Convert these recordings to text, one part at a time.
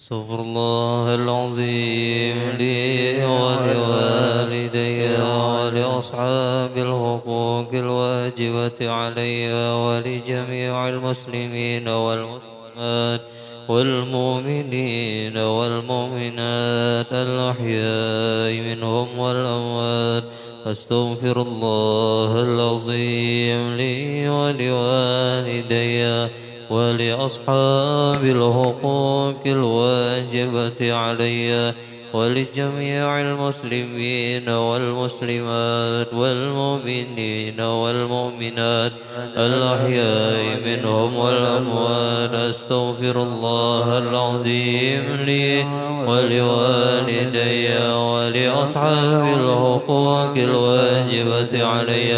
استغفر الله العظيم لي ولوالدي ولأصحاب الحقوق الواجبة علي ولجميع المسلمين والمسلمات والمؤمنين والمؤمنات الأحياء منهم والأموات. أستغفر الله العظيم لي ولوالدي ولأصحاب الحقوق الواجبة علي ولجميع المسلمين والمسلمات والمؤمنين والمؤمنات الأحياء منهم والأموات. أستغفر الله العظيم لي ولوالدي ولأصحاب الحقوق الواجبة علي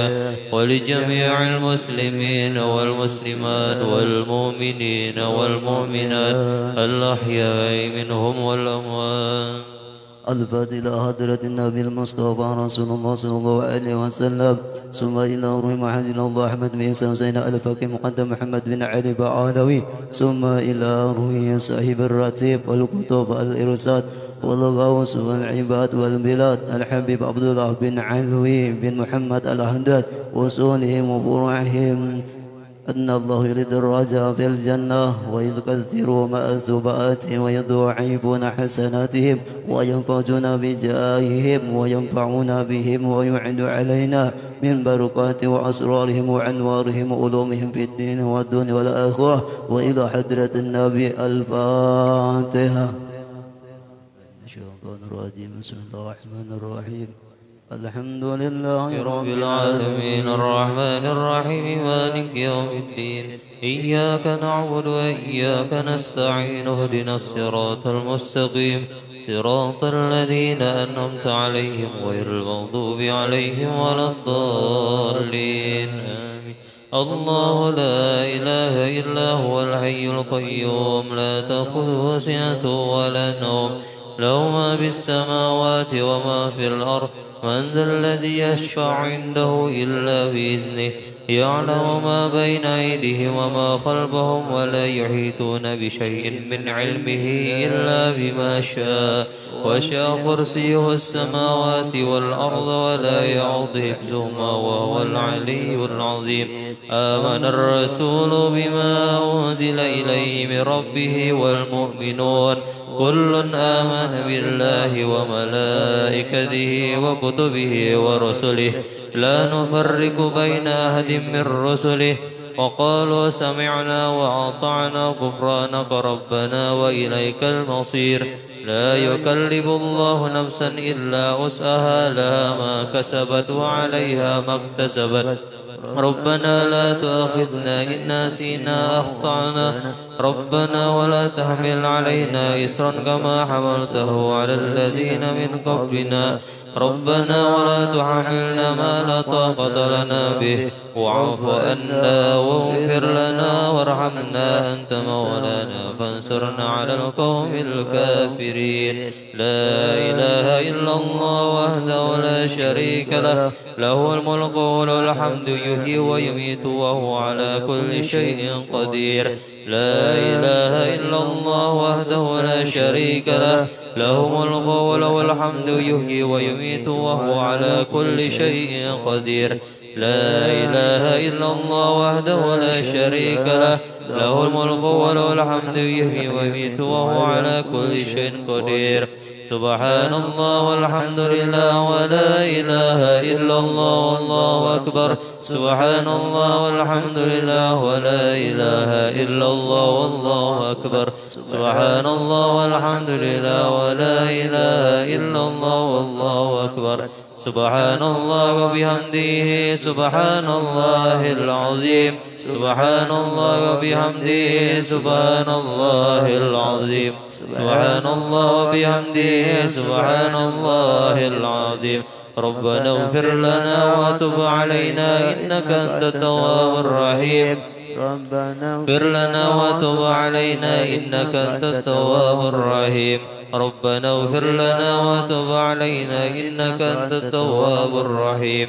ولجميع المسلمين والمسلمات والمؤمنين والمؤمنات الأحياء منهم والأموات. الفاتحة إلى حضرة النبي المصطفى رسول الله صلى الله عليه وسلم. ثم إلى روح محمد الله أحمد بن إسحاق حسين الفقيه مقدم محمد بن علي بعلوي. ثم إلى روح صاحب الرتيب والكتب الإرسال والغوث والعباد والبلاد الحبيب عبد الله بن علوي بن محمد الأحداد وصولهم وفروعهم أن الله يريد الرجاء في الجنة ويكثروا مأثوباتهم ويضاعفون حسناتهم وينفعون بجاههم وينفعون بهم ويعد علينا من بركات وأسرارهم وأنوارهم وعلومهم في الدين والدنيا والآخرة. وإلى حضرة النبي الفاتحة. الشيطان الرجيم. بسم الله الرحمن الرحيم. الحمد لله رب العالمين الرحمن الرحيم مالك يوم الدين. إياك نعبد وإياك نستعين. اهدنا الصراط المستقيم صراط الذين أنعمت عليهم غير المغضوب عليهم ولا الضالين. آمين. الله لا إله إلا هو الحي القيوم لا تأخذه سنة ولا نوم له ما في السماوات وما في الأرض. من ذا الذي يشفع عنده إلا بإذنه يعلم ما بين أيديهم وما خلفهم ولا يحيطون بشيء من علمه إلا بما شاء. وسع كرسيه السماوات والأرض ولا يعوض حفظهما وهو العلي العظيم. آمن الرسول بما أنزل إليه من ربه والمؤمنون كل آمن بالله وملائكته وكتبه ورسله لا نفرق بين أحد من رسله وقالوا سمعنا وأطعنا غفرانك ربنا وإليك المصير. لا يكلف الله نفسا إلا وسعها لها ما كسبت وعليها ما اكتسبت. ربنا لا تؤاخذنا إن نسينا أخطأنا ربنا ولا تحمل علينا إصرا كما حملته على الذين من قبلنا ربنا ولا تحملنا ما لا طاقة لنا به واعف عنا واغفر لنا وارحمنا أنت مولانا فانصرنا على القوم الكافرين. لا إله إلا الله وحده لا شريك له له الملك وله الحمد يحيي ويميت وهو على كل شيء قدير. لا إله إلا الله وحده لا شريك له له الملك وله الحمد يحيي ويميت وهو على كل شيء قدير. لا إله إلا الله وحده لا شريك له له الملك وله الحمد يحيي ويميت وهو على كل شيء قدير. سبحان الله والحمد لله ولا إله إلا الله والله أكبر. سبحان الله والحمد لله ولا إله إلا الله والله أكبر. سبحان الله والحمد لله ولا إله إلا الله والله أكبر. سبحان الله وبحمده سبحان الله العظيم. سبحان الله وبحمده سبحان الله العظيم. سبحان الله وبحمده سبحان الله العظيم. ربنا اغفر لنا وتب علينا إنك أنت التواب الرحيم. ربنا اغفر لنا وتب علينا إنك أنت التواب الرحيم. ربنا اغفر لنا وتب علينا إنك أنت التواب الرحيم.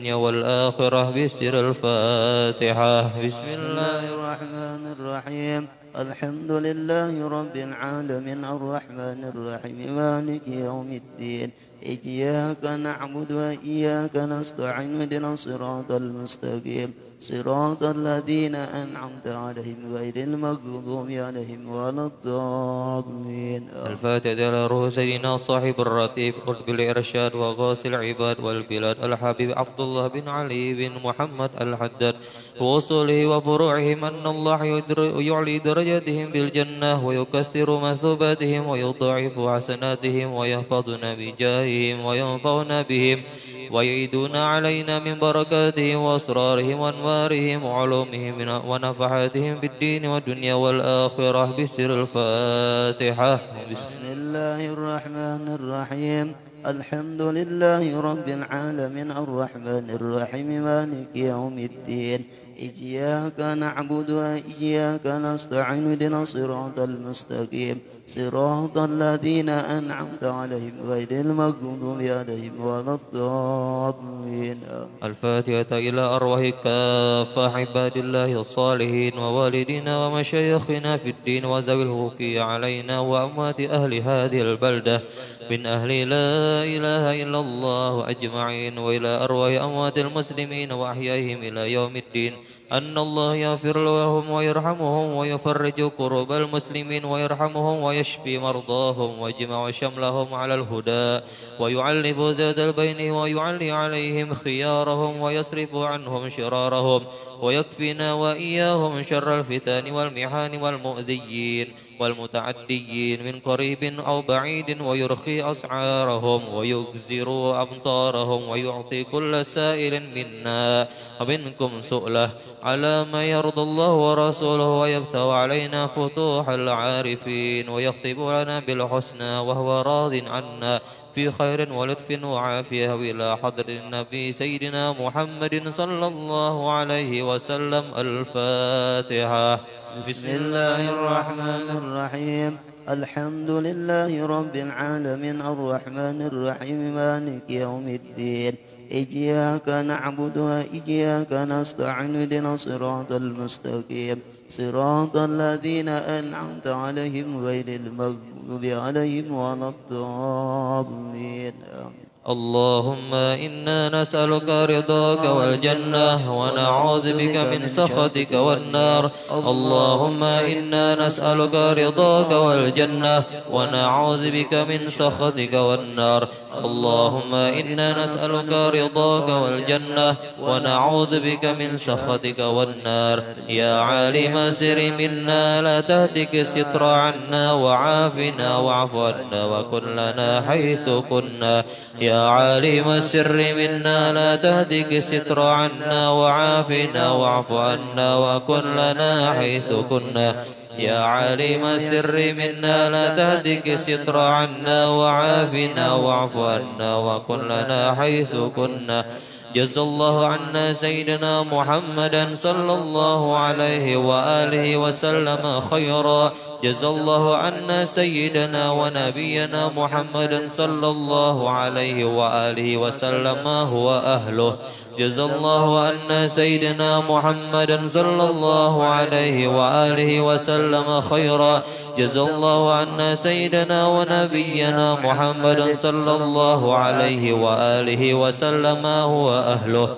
الدنيا والآخرة بسر الفاتحة. بسم بسم الله الله الرحمن الرحيم. الحمد لله رب العالمين الرحمن الرحيم مالك يوم الدين إياك نعبد وإياك نستعين اهدنا الصراط المستقيم صراط الذين أنعمت عليهم غير المغضوب عليهم ولا الضالين. الفاتحة على روح سيدنا صاحب الرتيب قطب الإرشاد وغاث العباد والبلاد الحبيب عبد الله بن علي بن محمد الحداد ووصوله وفروعهم أن الله يعلي درجاتهم بالجنة ويكثر مثوباتهم ويضاعف حسناتهم ويحفظنا بجاههم وينفعنا بهم ويعيدون علينا من بركاتهم وأسرارهم وأنوارهم وعلومهم ونفحاتهم بالدين والدنيا والآخرة بسر الفاتحة. بسم الله الرحمن الرحيم. الحمد لله رب العالمين الرحمن الرحيم مالك يوم الدين إياك نعبد وإياك نستعين اهدنا الصراط المستقيم صراط الذين أنعمت عليهم غير المغضوب عليهم ولا الضالين. الفاتحة إلى أرواح كافة عباد الله الصالحين ووالدينا ومشايخنا في الدين وذوي الحقوق علينا وأموات أهل هذه البلدة من أهل لا إله إلا الله أجمعين، وإلى أرواح أموات المسلمين وأحيائهم إلى يوم الدين أن الله يغفر لهم ويرحمهم ويفرج كروب المسلمين ويرحمهم ويشفي مرضاهم ويجمع شملهم على الهدى ويعلف ذات البين ويعلي عليهم خيارهم ويصرف عنهم شرارهم ويكفينا وإياهم شر الفتن والمحان والمؤذيين والمتعديين من قريب أو بعيد ويرخي أسعارهم ويجزر أمطارهم ويعطي كل سائل منا ومنكم سؤله على ما يرضى الله ورسوله ويفتح علينا فتوح العارفين ويخطب لنا بالحسنى وهو راض عنا في خير ولطف وعافية، وإلى حضر النبي سيدنا محمد صلى الله عليه وسلم. الفاتحة. بسم الله الرحمن الرحيم. الحمد لله رب العالمين الرحمن الرحيم مالك يوم الدين إياك نعبد وإياك نستعين اهدنا الصراط المستقيم صراط الذين أنعمت عليهم غير المغضوب عليهم ولا الضالين. اللهم إنا نسألك رضاك والجنة ونعوذ بك من سخطك والنار. اللهم إنا نسألك رضاك والجنة ونعوذ بك من سخطك والنار. اللهم إنا نسألك رضاك والجنة ونعوذ بك من سخطك والنار. يا عالم السر منا لا تهتك الستر عنا وعافنا واعف عنا وكن لنا حيث كنا. يا عالم السر منا لا تهتك الستر عنا وعافنا واعف عنا وكن لنا حيث كنا. يا عالم السر منا لا تهتك الستر عنا وعافنا واعف عنا وكن لنا حيث كنا. جزا الله عنا سيدنا محمدا صلى الله عليه وآله وسلم خيرا. جزا الله عنا سيدنا ونبينا محمدا صلى الله عليه وآله وسلم هو أهله. جزا الله عنا سيدنا محمدا صلى الله عليه وآله وسلم خيرا. جزا الله عنا سيدنا ونبينا محمدا صلى الله عليه وآله وسلم هو أهله.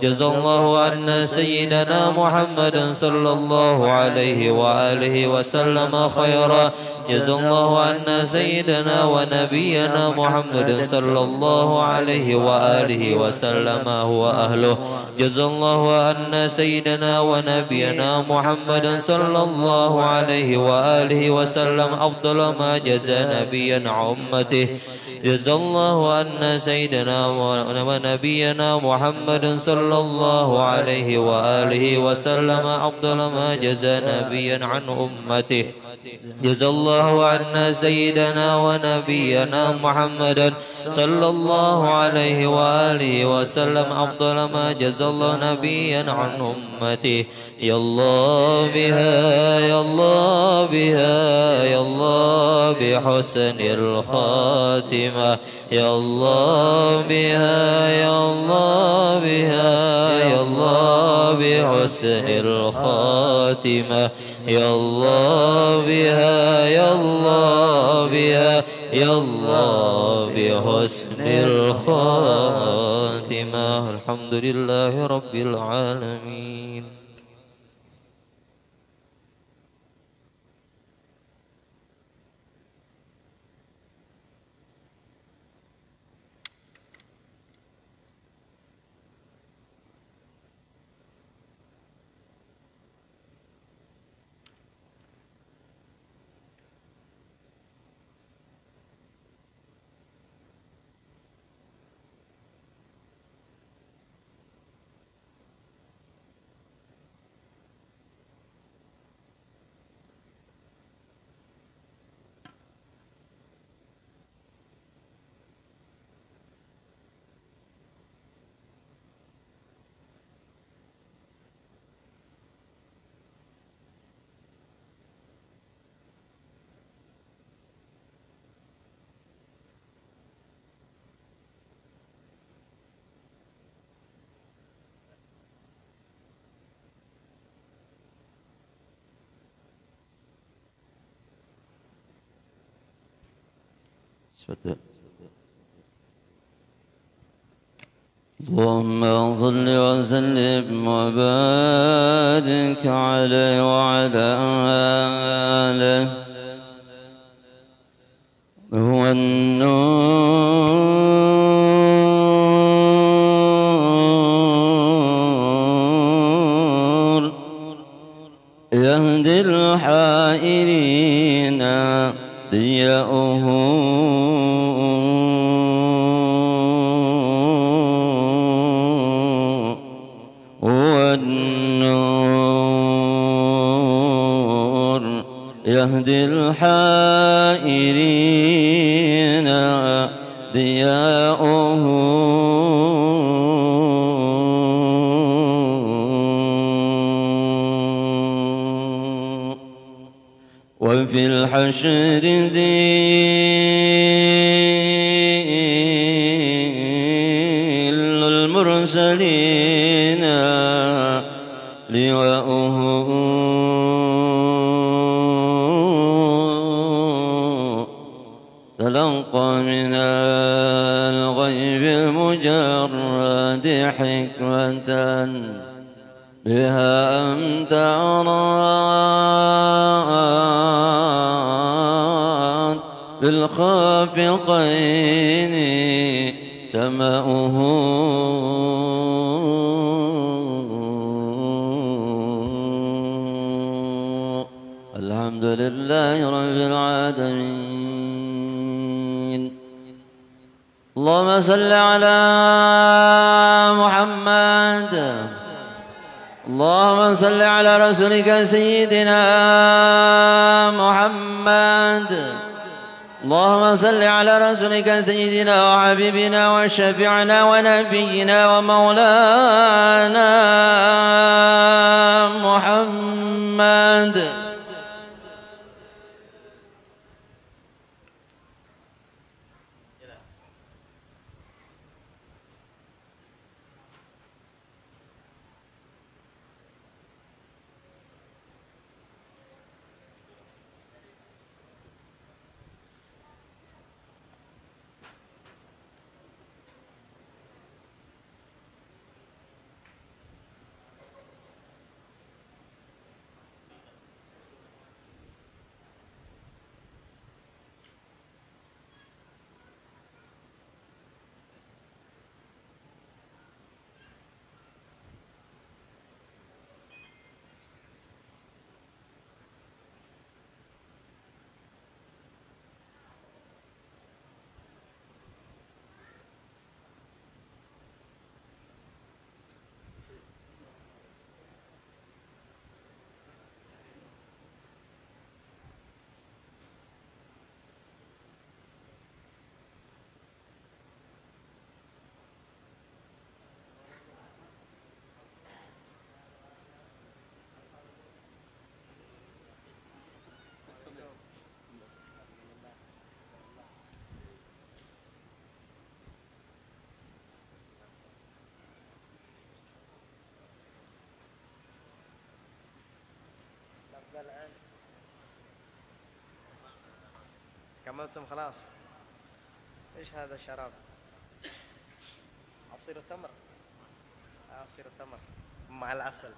جزا الله عنا سيدنا محمدا صلى الله عليه وآله وسلم خيرا. جزا الله عنا سيدنا ونبينا محمد صلى الله عليه وآله وسلم هو أهله. جزا الله عنا سيدنا ونبينا محمد صلى الله عليه وآله وسلم أفضل ما جزى نبيا عن أمته. جزا الله عنا سيدنا ونبينا محمد صلى الله عليه وآله وسلم أفضل ما جزى نبيا عن أمته. جزا الله عنا سيدنا ونبينا محمد صلى الله عليه وآله وسلم أفضل ما جزا الله نبيا عن أمته. يا الله بها يا الله بها يا الله بحسن الخاتمة يا الله بها يا الله بها يا الله بحسن الخاتمة يا الله بها يا الله بها يا الله بحسن الخاتمة. الحمد لله رب العالمين. اللهم صل وسلم وبارك عليه وعلى آله. هو النور يهدي الحائرين ضياؤه يهدي الحائرين ضياؤه وفي الحشر ذل المرسلين لواؤه تلقى من الغيب المجرد حكمة بها أنت أراد بالخافقين سماؤه الحمد لله رب العالمين. اللهم صل على محمد. اللهم صل على رسولك سيدنا محمد. اللهم صل على رسولك سيدنا وحبيبنا وشفيعنا ونبينا ومولانا محمد. حملتم خلاص. ايش هذا الشراب؟ عصير تمر. عصير التمر مع العسل.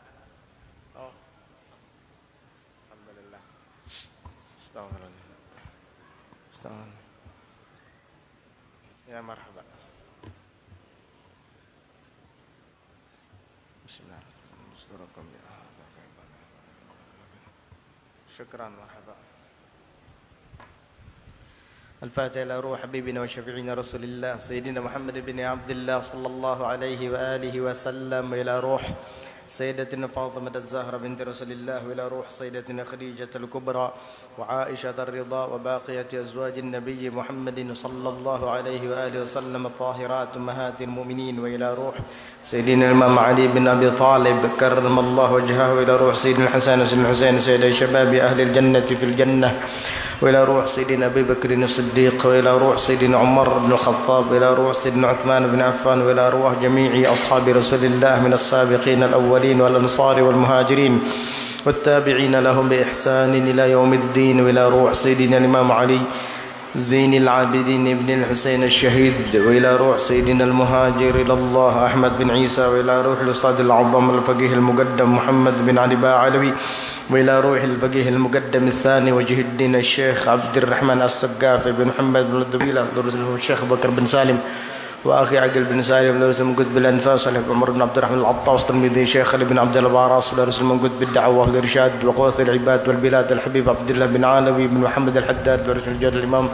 أوه. الحمد لله. استغفر الله. استغفر الله. يا مرحبا. بسم الله. شكرا مرحبا. الفاتحة إلى روح حبيبنا وشفيعنا رسول الله سيدنا محمد بن عبد الله صلى الله عليه وآله وسلم، وإلى روح سيدتنا فاطمة الزهرة بنت رسول الله، وإلى روح سيدتنا خديجة الكبرى وعائشة الرضا وباقية أزواج النبي محمد صلى الله عليه وآله وسلم الطاهرات أمهات المؤمنين، وإلى روح سيدنا الإمام علي بن أبي طالب كرم الله وجهه، وإلى روح سيدنا الحسن وسيدنا الحسين سيد شباب أهل الجنة في الجنة، وإلى روح سيدنا أبي بكر الصديق، وإلى روح سيدنا عمر بن الخطاب، وإلى روح سيدنا عثمان بن عفان، وإلى روح جميع أصحاب رسول الله من السابقين الأولين والأنصار والمهاجرين والتابعين لهم بإحسان إلى يوم الدين، وإلى روح سيدنا الإمام علي زين العابدين ابن الحسين الشهيد، وإلى روح سيدنا المهاجر إلى الله أحمد بن عيسى، وإلى روح الأستاذ العظم الفقيه المقدم محمد بن علي باعلوي، وإلى روح الفقيه المقدم الثاني وجه الدين الشيخ عبد الرحمن السقاف بن محمد بن الدبيلة، الشيخ بكر بن سالم وأخي عقل بن سالم، ولرسل من قد بالأنفاس عمر بن عبد الرحمن العطاس الترمذي، شيخ علي بن عبد الباراس، ولرسل من قد بالدعوة والإرشاد وقوة العباد والبلاد، الحبيب عبد الله بن علوي بن محمد الحداد، ورسل الجاد الإمام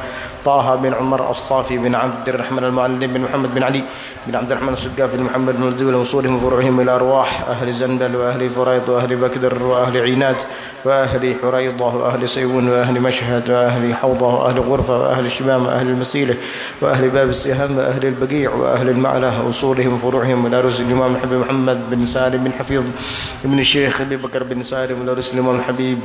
طه بن عمر الصافي بن عبد الرحمن المعلم بن محمد بن علي بن عبد الرحمن السقاف بن محمد بن الزول، وصولهم وفروعهم إلى أرواح أهل زندل وأهل فريض وأهل بكدر وأهل عينات وأهل حريضة وأهل سيون وأهل مشهد وأهل حوضة وأهل غرفة وأهل الشمام وأهل المسيلة وأهل باب السهام وأهل البقيع وأهل المعلة، وصولهم وفروعهم إلى رسل الإمام الحبيب محمد بن سالم بن حفيظ بن الشيخ أبي بكر بن سالم، وإلى رسل الإمام الحبيب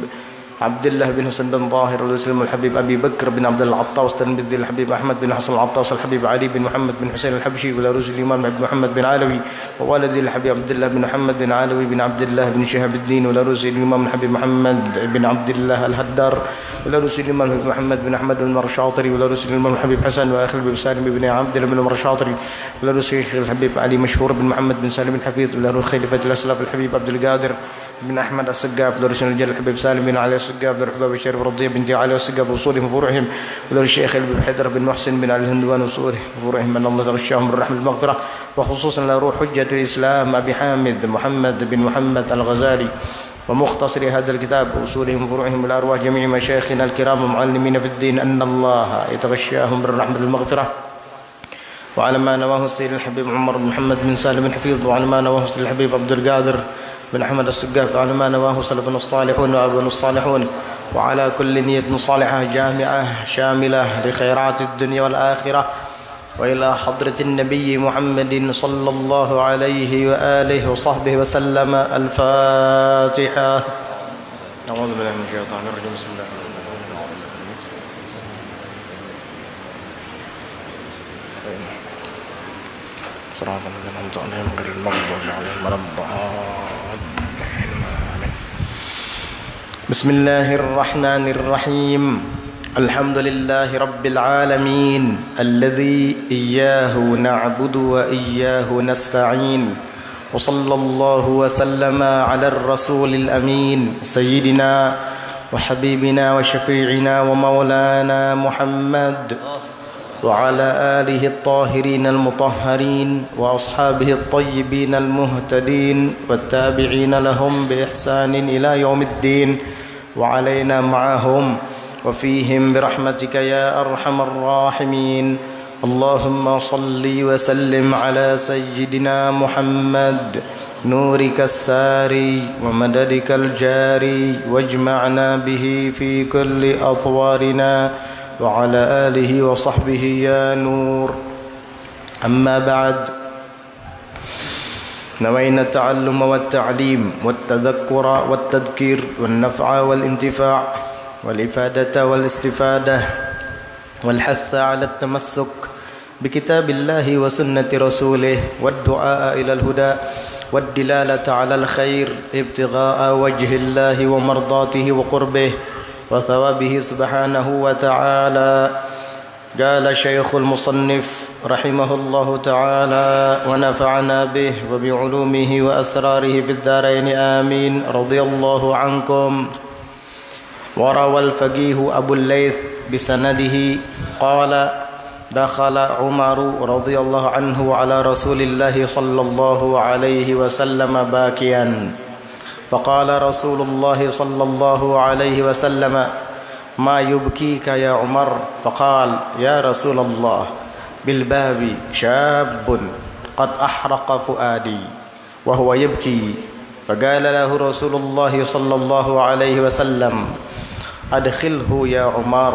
عبد الله بن حسن بن ظاهر، ورسل الحبيب أبي بكر بن عبد العطاس الترمذي، الحبيب أحمد بن حسن العطاس، الحبيب علي بن محمد بن حسين الحبشي، وإلى رسل الإمام محمد بن علوي ووالدي الحبيب عبد الله بن محمد بن علوي بن عبد الله بن شهاب الدين، وإلى رسل الإمام الحبيب محمد بن عبد الله الهدار، وإلى رسل الإمام محمد بن أحمد بن المرشاطري، وإلى رسل الإمام الحبيب حسن وأخي الحبيب سالم بن عبد الله بن المرشاطري، وإلى رسل الحبيب علي مشهور بن محمد بن سالم الحفيظ، وإلى رسل خليفة الأسلاف الحبيب عبد القادر بن أحمد السقاف، ولرسل الجل الحبيب سالم بن علي السقاف، ولرحباب الشريف رضي بنت علي السقاف وصولهم وفروعهم، وللشيخ ابن حيدر بن محسن بن علي الهندوان وصولهم وفروعهم، من الله غشاهم بالرحمة المغفرة، وخصوصا لروح حجة الإسلام أبي حامد محمد بن محمد الغزالي ومختصر هذا الكتاب، وصولهم وفروعهم إلى أرواح جميع مشايخنا الكرام ومعلمين في الدين، أن الله يتغشاهم بالرحمة المغفرة، وعلى ما نواه السيد الحبيب عمر بن محمد بن سالم الحفيظ، وعلى ما نواه السيد الحبيب عبد القادر بن أحمد السقاف، وعلى ما نواه سلفنا الصالحون وأبونا الصالحون، وعلى كل نية صالحة جامعة شاملة لخيرات الدنيا والآخرة، وإلى حضرة النبي محمد صلى الله عليه وآله وصحبه وسلم. الفاتحة. أعوذ بالله من الشيطان الرجيم. بسم الله الرحمن الرحيم. صراط الذين أنعمت عليهم غير المغضوب عليهم ولا الضالين. بسم الله الرحمن الرحيم. الحمد لله رب العالمين الذي إياه نعبد وإياه نستعين، وصلى الله وسلم على الرسول الأمين سيدنا وحبيبنا وشفيعنا ومولانا محمد، وعلى آله الطاهرين المطهرين وأصحابه الطيبين المهتدين والتابعين لهم بإحسان إلى يوم الدين، وعلينا معهم وفيهم برحمتك يا أرحم الراحمين. اللهم صل وسلم على سيدنا محمد نورك الساري ومددك الجاري، واجمعنا به في كل أطوارنا، وعلى آله وصحبه يا نور. أما بعد، نوينا التعلم والتعليم والتذكر والتذكير والنفع والانتفاع والإفادة والاستفادة والحث على التمسك بكتاب الله وسنة رسوله، والدعاء إلى الهدى والدلالة على الخير، ابتغاء وجه الله ومرضاته وقربه وثوابه سبحانه وتعالى. قال الشيخ المصنف رحمه الله تعالى ونفعنا به وبعلومه وأسراره في الدارين آمين رضي الله عنكم. وروى الفقيه أبو الليث بسنده قال دخل عمر رضي الله عنه على رسول الله صلى الله عليه وسلم باكيا فقال رسول الله صلى الله عليه وسلم ما يبكيك يا عمر؟ فقال يا رسول الله بالباب شاب قد أحرق فؤادي وهو يبكي. فقال له رسول الله صلى الله عليه وسلم أدخله يا عمر.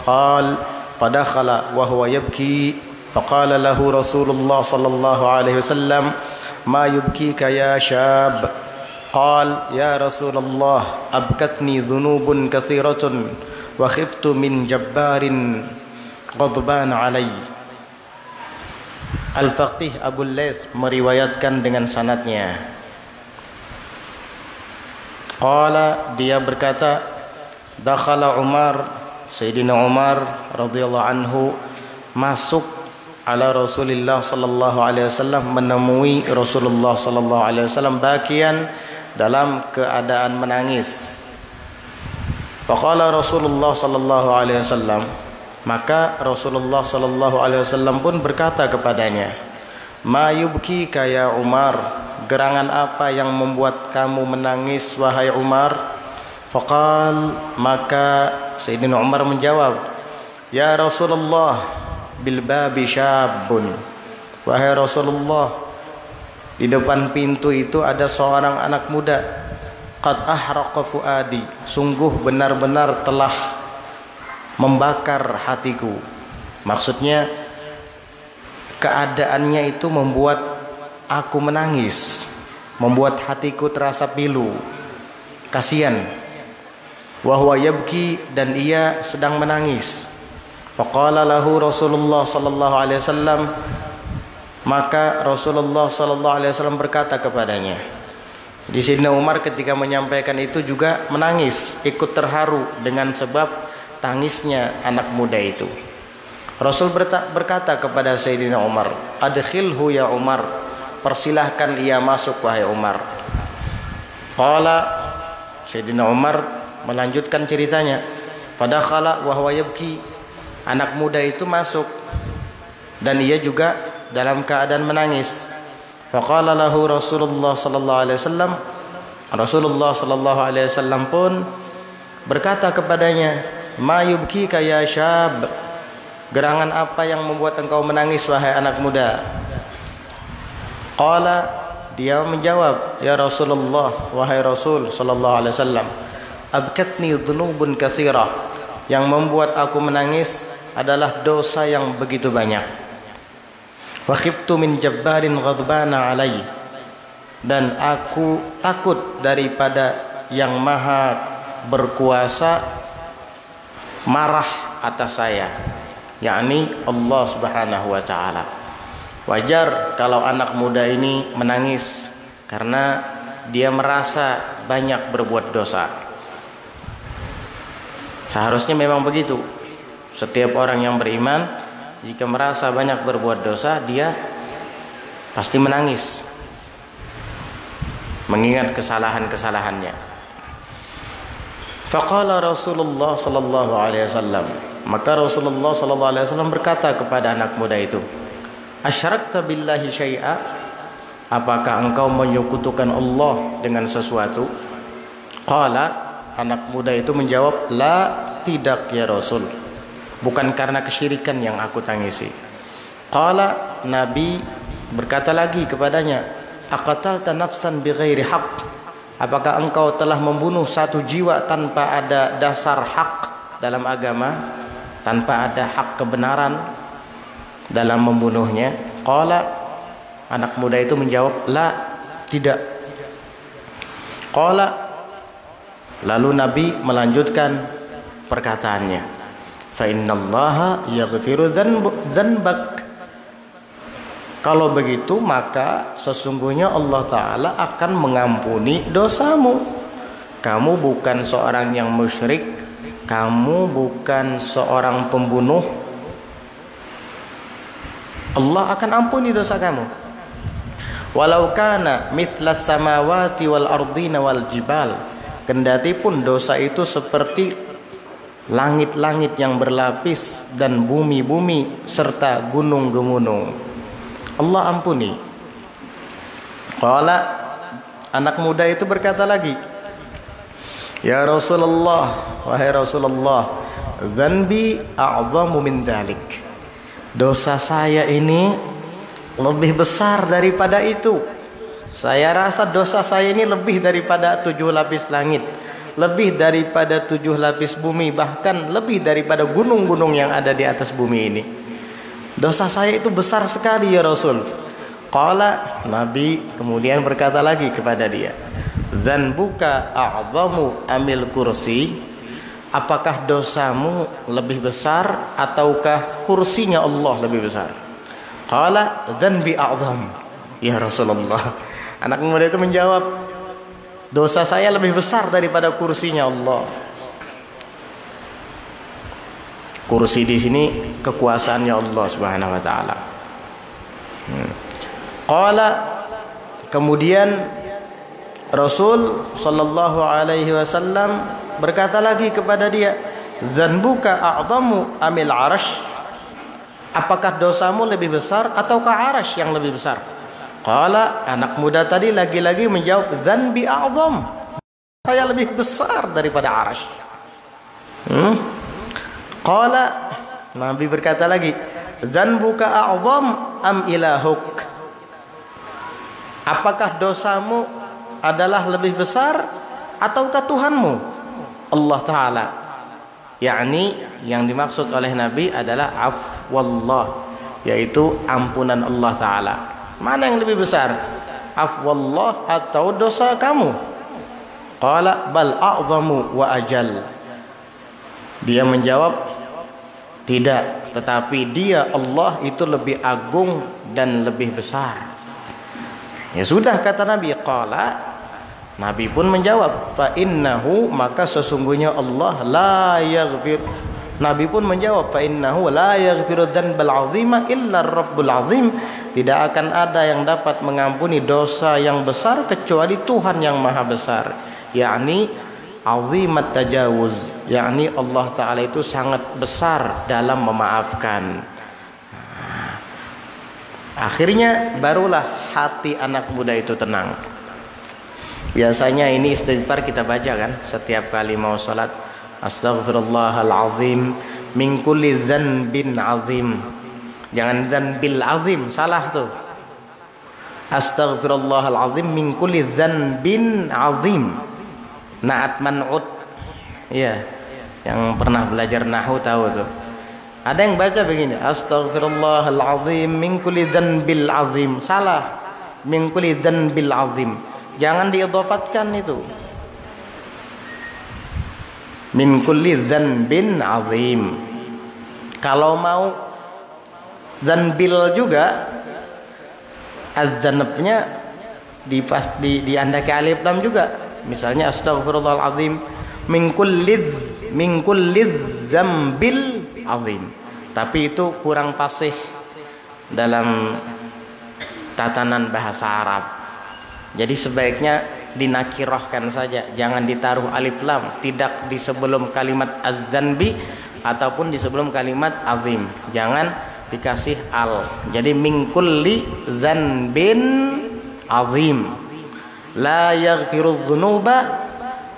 قال فدخل وهو يبكي. فقال له رسول الله صلى الله عليه وسلم ما يبكيك يا شاب؟ قال يا رسول الله أبكتني ذنوب كثيرة وخفت من جبار غضبان علي. Al-Faqih Abu Layth meriwayatkan dengan sanadnya. Qala, dia berkata, dakhala Umar, Sayyidina Umar radhiyallahu anhu masuk ala Rasulullah sallallahu alaihi wasallam, menemui Rasulullah sallallahu alaihi wasallam bakian, dalam keadaan menangis. Faqala Rasulullah sallallahu alaihi wasallam, maka Rasulullah sallallahu alaihi wasallam pun berkata kepadanya, ma yubkika ya Umar? Gerangan apa yang membuat kamu menangis wahai Umar? Faqal, maka Sayyidina Umar menjawab, ya Rasulullah bil babi syabun. Wahai Rasulullah, di depan pintu itu ada seorang anak muda. Qad ahraqa fuadi, sungguh benar-benar telah membakar hatiku. Maksudnya keadaannya itu membuat aku menangis, membuat hatiku terasa pilu, kasihan. Wa huwa yabki, dan ia sedang menangis. Faqala lahu Rasulullah sallallahu alaihi wasallam, maka Rasulullah sallallahu alaihi wasallam berkata kepadanya. Di sini Umar ketika menyampaikan itu juga menangis, ikut terharu dengan sebab tangisnya anak muda itu. Rasul berkata kepada Sayyidina Umar, adkhilhu ya Umar, persilahkan ia masuk wahai Umar. Qala, Sayyidina Umar melanjutkan ceritanya, fadakhala wa huwa yabki, anak muda itu masuk dan ia juga dalam keadaan menangis. Faqala lahu Rasulullah sallallahu alaihi wasallam, Rasulullah sallallahu alaihi wasallam pun berkata kepadanya, ma yubkika ya syab? Gerangan apa yang membuat engkau menangis wahai anak muda? Qala, dia menjawab, ya Rasulullah, wahai Rasul sallallahu alaihi wasallam, abkatni dhunubun katsira, yang membuat aku menangis adalah dosa yang begitu banyak. Wa khiftu min jabbarin ghadbana alai, dan aku takut daripada yang maha berkuasa marah atas saya, yakni Allah subhanahu wa ta'ala. Wajar kalau anak muda ini menangis karena dia merasa banyak berbuat dosa. Seharusnya memang begitu. Setiap orang yang beriman jika merasa banyak berbuat dosa, dia pasti menangis, mengingat kesalahan-kesalahannya. Faqala Rasulullah sallallahu alaihi wasallam, maka Rasulullah sallallahu alaihi wasallam berkata kepada anak muda itu, asyrakta billahi syai'a? Apakah engkau menyekutukan Allah dengan sesuatu? Qala, anak muda itu menjawab, la, tidak ya Rasul, bukan karena kesyirikan yang aku tangisi. Qala, Nabi berkata lagi kepadanya, aqatalta nafsan bighairi haqq? Apakah engkau telah membunuh satu jiwa tanpa ada dasar hak dalam agama, tanpa ada hak kebenaran dalam membunuhnya? Qala, anak muda itu menjawab, la, tidak. Qala, lalu Nabi melanjutkan perkataannya, fa innallaha yaghfiru dzanbak. Kalau begitu maka sesungguhnya Allah Ta'ala akan mengampuni dosamu. Kamu bukan seorang yang musyrik, kamu bukan seorang pembunuh, Allah akan ampuni dosa kamu. Walau kana mithlas samawati wal ardina wal jibal, kendati pun dosa itu seperti langit-langit yang berlapis dan bumi-bumi serta gunung-gunung, Allah ampuni. Qala, anak muda itu berkata lagi, ya Rasulullah, wahai Rasulullah, dzanbi a'dhamu min dzalik, dosa saya ini lebih besar daripada itu. Saya rasa dosa saya ini lebih daripada 7 lapis langit, lebih daripada 7 lapis bumi, bahkan lebih daripada gunung-gunung yang ada di atas bumi ini. Dosa saya itu besar sekali ya Rasul. Qala, Nabi kemudian berkata lagi kepada dia, dzanbuka a'dhamu amil kursi, apakah dosamu lebih besar ataukah kursinya Allah lebih besar? Qala, dzanbi a'dham ya Rasulullah. Anak muda itu menjawab, dosa saya lebih besar daripada kursinya Allah. Kursi di sini kekuasaannya Allah Subhanahu wa taala. Qala, kemudian Rasul sallallahu alaihi wasallam berkata lagi kepada dia, dzanbuka a'dhamu amil arash, apakah dosamu lebih besar ataukah arash yang lebih besar? Qala, anak muda tadi lagi-lagi menjawab, dzanbi a'dham, saya lebih besar daripada arash. Qala, Nabi berkata lagi, dzanbuka a'dham am ilahuk, apakah dosamu adalah lebih besar ataukah Tuhanmu Allah Ta'ala? Yakni yang dimaksud oleh Nabi adalah afwallah, yaitu ampunan Allah Ta'ala. Mana yang lebih besar, afwallah atau dosa kamu? Qala bal a'zamu wa ajal, dia menjawab, tidak, tetapi dia Allah itu lebih agung dan lebih besar. Ya sudah, kata Nabi. Qala, Nabi pun menjawab, fa innahu, maka sesungguhnya Allah la yaghfir. Nabi pun menjawab, fa innahu la yaghfiru dzanbal 'azima illa Rabbul 'azim, tidak akan ada yang dapat mengampuni dosa yang besar kecuali Tuhan yang maha besar, yakni 'azimat tajawuz, yakni Allah Ta'ala itu sangat besar dalam memaafkan. Akhirnya barulah hati anak muda itu tenang. Biasanya ini istighfar kita baca kan setiap kali mau sholat, astaghfirullahal azim min kulli dzanbin azim. Jangan dzanbil azim, salah tuh. Astaghfirullahal azim min kulli dzanbin azim. Naat man'ut. Iya, yang pernah belajar nahwu tahu tuh. Ada yang baca begini, astaghfirullahal azim min kulli dzanbil azim. Salah, min kulli dzanbil azim. Jangan diidhafatkan itu. Min kulli dzanbin azim. Kalau mau dzanbil juga, adzanabnya diandaki alif lam juga. Misalnya astaghfirullahal azim min kulli dzambil azim. Tapi itu kurang fasih dalam tatanan bahasa Arab. Jadi sebaiknya dinakirahkan saja, jangan ditaruh alif lam, tidak di sebelum kalimat adzanbi ataupun di sebelum kalimat azim, jangan dikasih al. Jadi min kulli dzanbin azim, la yaghfiru dzunuba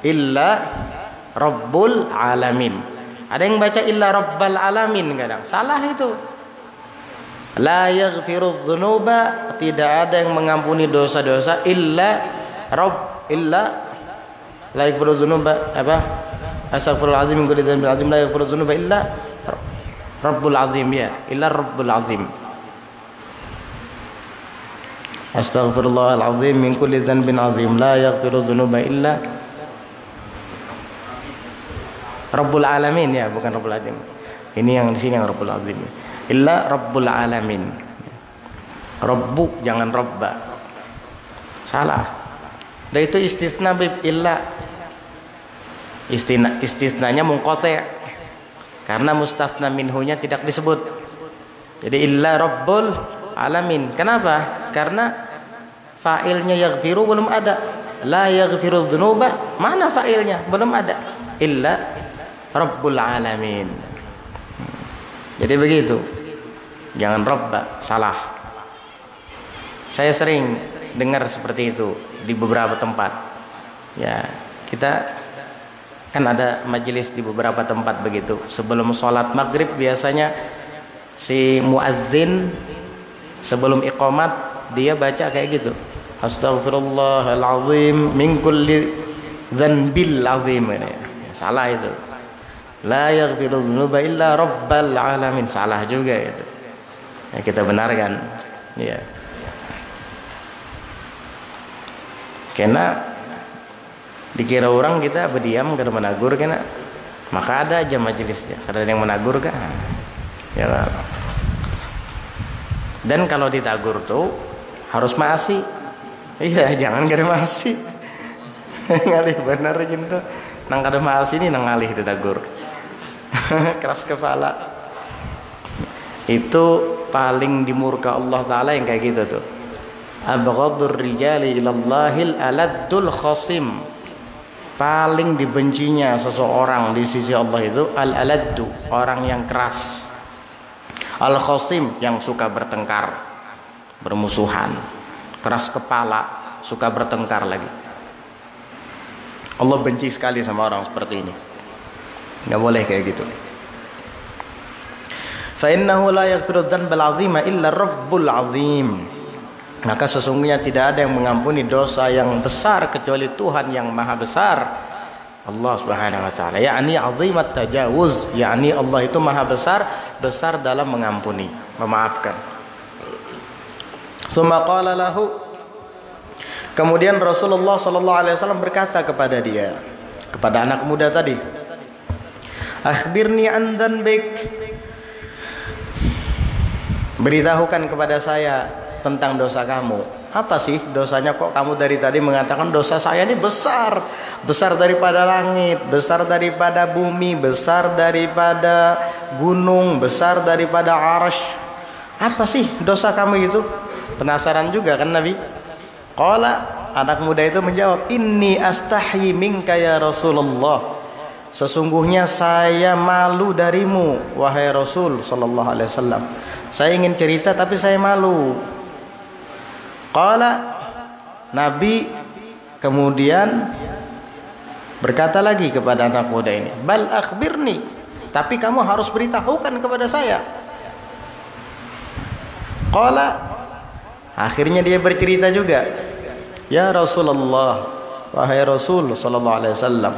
illa rabbul alamin. Ada yang baca illa rabbal alamin, kadang salah itu. La yaghfiru dzunuba, tidak ada yang mengampuni dosa-dosa illa rabb, illa la yaghfiru dzunuba apa? Astaghfirullahal azim min kulli dzanbin azim, la yaghfiru dzunuba illa rabbul azim, ya, illa rabbul azim. Astaghfirullahal azim min kulli dzanbin azim, la yaghfiru dzunuba illa rabbul alamin, ya, bukan rabbul azim. Ini yang di sini yang rabbul azim. Illa rabbul alamin. Rabbu, jangan robba, salah. Dan itu istisna bib illa, istisnanya munqati', karena mustafna minhunya tidak disebut. Jadi illa rabbul alamin. Kenapa? Karena fa'ilnya yaghfiru belum ada. La yaghfiru dzunuba, mana fa'ilnya? Belum ada. Illa rabbul alamin. Jadi begitu. Jangan robba, salah. Saya sering dengar seperti itu di beberapa tempat. Ya, kita kan ada majelis di beberapa tempat begitu. Sebelum sholat maghrib biasanya si muadzin sebelum iqamat dia baca kayak gitu. Astaghfirullahalazim min kulli dzanbil azim. Ya, salah itu. La yaghfiru dzunuba illa rabbal alamin. Salah juga itu. Ya, kita benarkan. Ya. Karena dikira orang kita berdiam kada menagur kena. Maka ada aja majelisnya. Kada ada yang menagur kan. Ya. Dan kalau ditagur tuh harus maasi. Iya, jangan kada maasi. Ngalih benar gitu. Nang kada maasi ini nang ngalih ditagur. Keras kepala. Itu paling dimurka Allah Ta'ala yang kayak gitu tuh. Abghadur rijali ilallahil aladdul khosim. Paling dibencinya seseorang di sisi Allah itu al-aladdu, orang yang keras. Al-khosim, yang suka bertengkar, bermusuhan, keras kepala, suka bertengkar lagi. Allah benci sekali sama orang seperti ini. Nggak boleh kayak gitu. Fa innahu la yaghfiru dzanbal 'azima illa rabbul 'azim. Maka sesungguhnya tidak ada yang mengampuni dosa yang besar kecuali Tuhan yang maha besar, Allah Subhanahu wa taala. Yakni 'azimat tajawuz, yakni Allah itu maha besar, besar dalam mengampuni, memaafkan. Summa qala lahu, kemudian Rasulullah sallallahu alaihi wasallam berkata kepada dia, kepada anak muda tadi, akhbirni an dzanbik, beritahukan kepada saya tentang dosa kamu. Apa sih dosanya, kok kamu dari tadi mengatakan dosa saya ini besar, besar daripada langit, besar daripada bumi, besar daripada gunung, besar daripada arsy. Apa sih dosa kamu itu? Penasaran juga kan Nabi? Qala, anak muda itu menjawab, inni astahyi minka ya Rasulullah. Sesungguhnya saya malu darimu wahai Rasul sallallahu alaihi wasallam. Saya ingin cerita tapi saya malu. Qala, Nabi kemudian berkata lagi kepada anak muda ini, bal akhbirni, tapi kamu harus beritahukan kepada saya. Qala, akhirnya dia bercerita juga, ya Rasulullah, wahai Rasul sallallahu alaihi wasallam,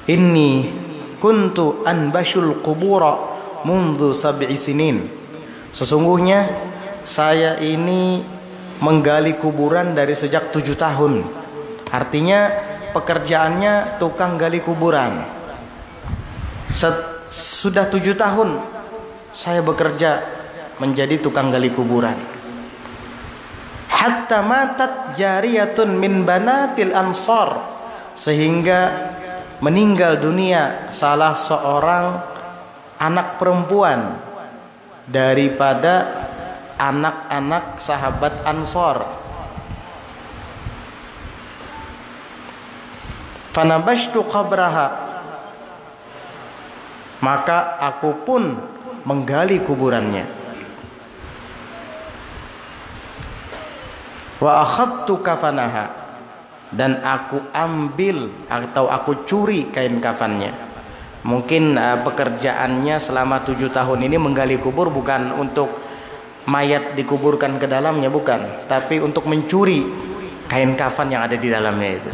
inni kuntu anbashul qubura mundu 7 sinin. Sesungguhnya saya ini menggali kuburan dari sejak 7 tahun. Artinya pekerjaannya tukang gali kuburan. Sudah 7 tahun saya bekerja menjadi tukang gali kuburan. Hatta matat jariyatun min banatil ansar, sehingga meninggal dunia salah seorang anak perempuan daripada anak-anak sahabat Ansor. Fanabashtu qabraha, maka aku pun menggali kuburannya. Wa akhadtu kafanaha, dan aku ambil atau aku curi kain kafannya. Mungkin pekerjaannya selama 7 tahun ini menggali kubur bukan untuk mayat dikuburkan ke dalamnya, bukan, tapi untuk mencuri kain kafan yang ada di dalamnya itu.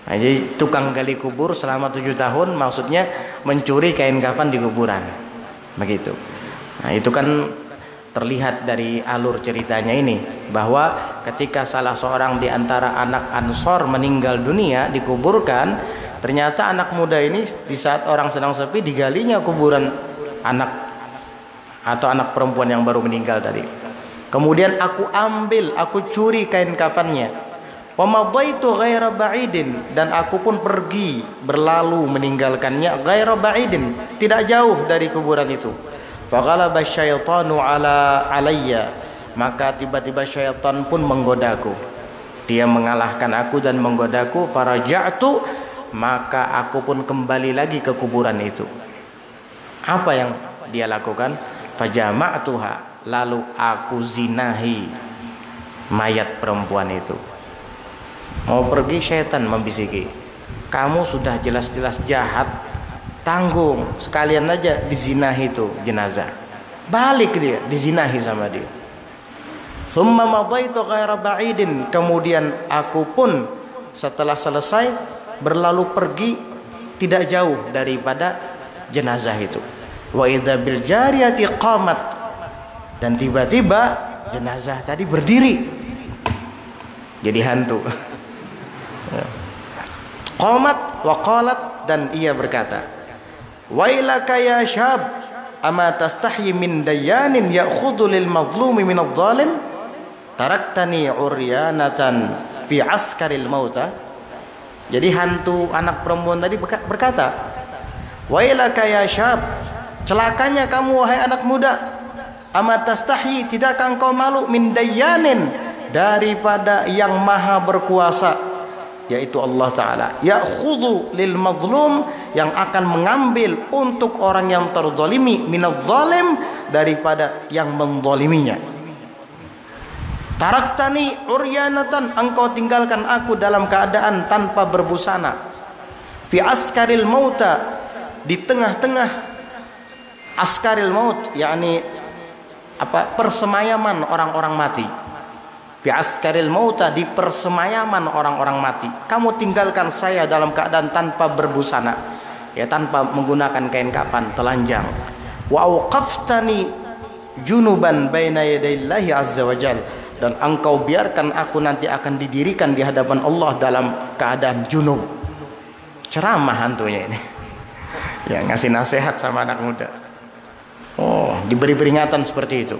Nah, jadi tukang gali kubur selama 7 tahun maksudnya mencuri kain kafan di kuburan, begitu. Nah, itu kan terlihat dari alur ceritanya ini, bahwa ketika salah seorang di antara anak Ansor meninggal dunia dikuburkan, ternyata anak muda ini di saat orang sedang sepi digalinya kuburan anak atau anak perempuan yang baru meninggal tadi. Kemudian aku ambil, aku curi kain kafannya. Wa madaitu ghaira ba'idin, dan aku pun pergi berlalu meninggalkannya, ghaira ba'idin, tidak jauh dari kuburan itu. Faghalaba syaitanu alayya, maka tiba-tiba syaitan pun menggodaku. Dia mengalahkan aku dan menggodaku. Faraja'tu, maka aku pun kembali lagi ke kuburan itu. Apa yang dia lakukan? Fajama'tuha, lalu aku zinahi mayat perempuan itu. Mau pergi, syaitan membisiki, kamu sudah jelas-jelas jahat, tanggung, sekalian aja dizinahi itu jenazah. Balik dia, dizinahi sama dia. Thumma madaitu ghaira ba'idin, kemudian aku pun setelah selesai berlalu pergi tidak jauh daripada jenazah itu. Wa idza bil jariyati qamat, dan tiba-tiba jenazah tadi berdiri jadi hantu. Qamat wa qalat, dan ia berkata, wailaka ya syab, ama tastahyi min dayanin ya'khudhu lil mazlumi min adh-dhalim, taraktani uryanatan fi askaril mauta. Jadi hantu anak perempuan tadi berkata, wailaka ya syab, celakanya kamu wahai anak muda, ama tastahyi, tidakkah engkau malu, min dayanin, daripada yang maha berkuasa, yaitu Allah Ta'ala, ya'khudhu lil mazlum, yang akan mengambil untuk orang yang terzalimi, minadh zalim, daripada yang menzaliminya. Taraktani uryanatan, engkau tinggalkan aku dalam keadaan tanpa berbusana. Fi askaril mauta, di tengah-tengah askaril maut, yakni persemayaman orang-orang mati. Fi askaril mauta, di persemayaman orang-orang mati. Kamu tinggalkan saya dalam keadaan tanpa berbusana, ya, tanpa menggunakan kain kapan, telanjang. Wa auqaftani junuban baina yadayillahi azza wajal, dan engkau biarkan aku nanti akan didirikan di hadapan Allah dalam keadaan junub. Ceramah hantunya ini. Ya, ngasih nasihat sama anak muda. Oh, diberi peringatan seperti itu.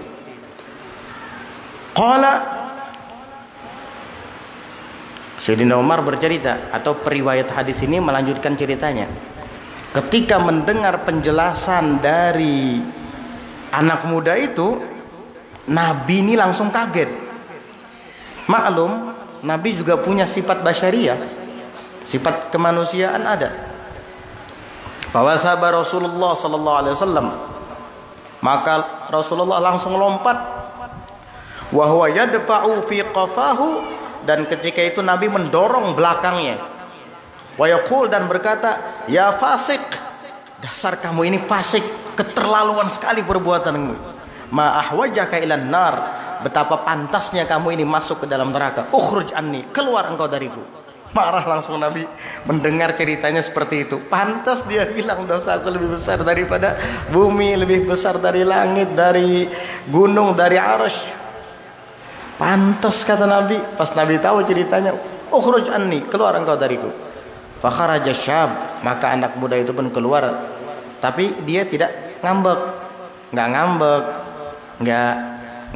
Qala, Sayyidina Umar bercerita, atau periwayat hadis ini melanjutkan ceritanya. Ketika mendengar penjelasan dari anak muda itu, Nabi ini langsung kaget. Maklum, Nabi juga punya sifat basyariah, sifat kemanusiaan ada. Fawasaba Rasulullah sallallahu alaihi wasallam, maka Rasulullah langsung lompat. Wa huwa yadfa'u fi qafahu, dan ketika itu Nabi mendorong belakangnya. Wa yaqul, dan berkata, ya fasik, dasar kamu ini fasik, keterlaluan sekali perbuatanmu. Ma ahwajaka ilan nar, betapa pantasnya kamu ini masuk ke dalam neraka. Ukhruj anni, keluar engkau dariku. Marah langsung Nabi mendengar ceritanya seperti itu. Pantas dia bilang dosaku lebih besar daripada bumi, lebih besar dari langit, dari gunung, dari arasy. Pantas, kata Nabi. Pas Nabi tahu ceritanya, ukhruj anni, keluar engkau dariku. Fa kharaja syab, maka anak muda itu pun keluar. Tapi dia tidak ngambek,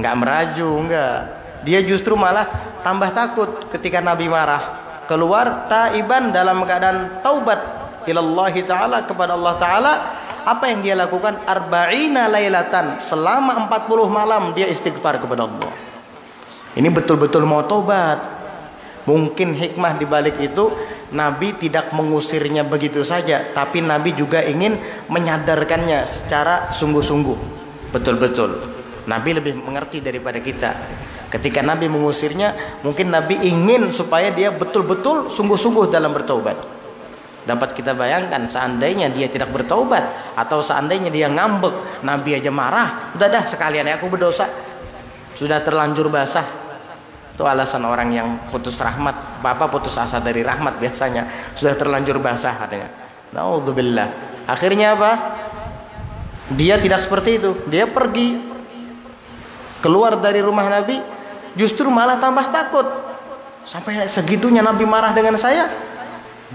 nggak meraju, nggak. Dia justru malah tambah takut ketika Nabi marah. Keluar taiban, dalam keadaan taubat ilallahi ta'ala, kepada Allah Ta'ala. Apa yang dia lakukan? Arba'ina lailatan, selama 40 malam dia istighfar kepada Allah. Ini betul-betul mau tobat. Mungkin hikmah dibalik itu, Nabi tidak mengusirnya begitu saja, tapi Nabi juga ingin menyadarkannya secara sungguh-sungguh. Betul-betul Nabi lebih mengerti daripada kita. Ketika Nabi mengusirnya, mungkin Nabi ingin supaya dia betul-betul sungguh-sungguh dalam bertobat. Dapat kita bayangkan, seandainya dia tidak bertobat, atau seandainya dia ngambek, Nabi aja marah, udah dah sekalian ya, aku berdosa, sudah terlanjur basah. Itu alasan orang yang putus rahmat, bapak putus asa dari rahmat biasanya, sudah terlanjur basah katanya. Naudzubillah. Akhirnya apa? Dia tidak seperti itu. Dia pergi keluar dari rumah Nabi, justru malah tambah takut. Sampai segitunya Nabi marah dengan saya.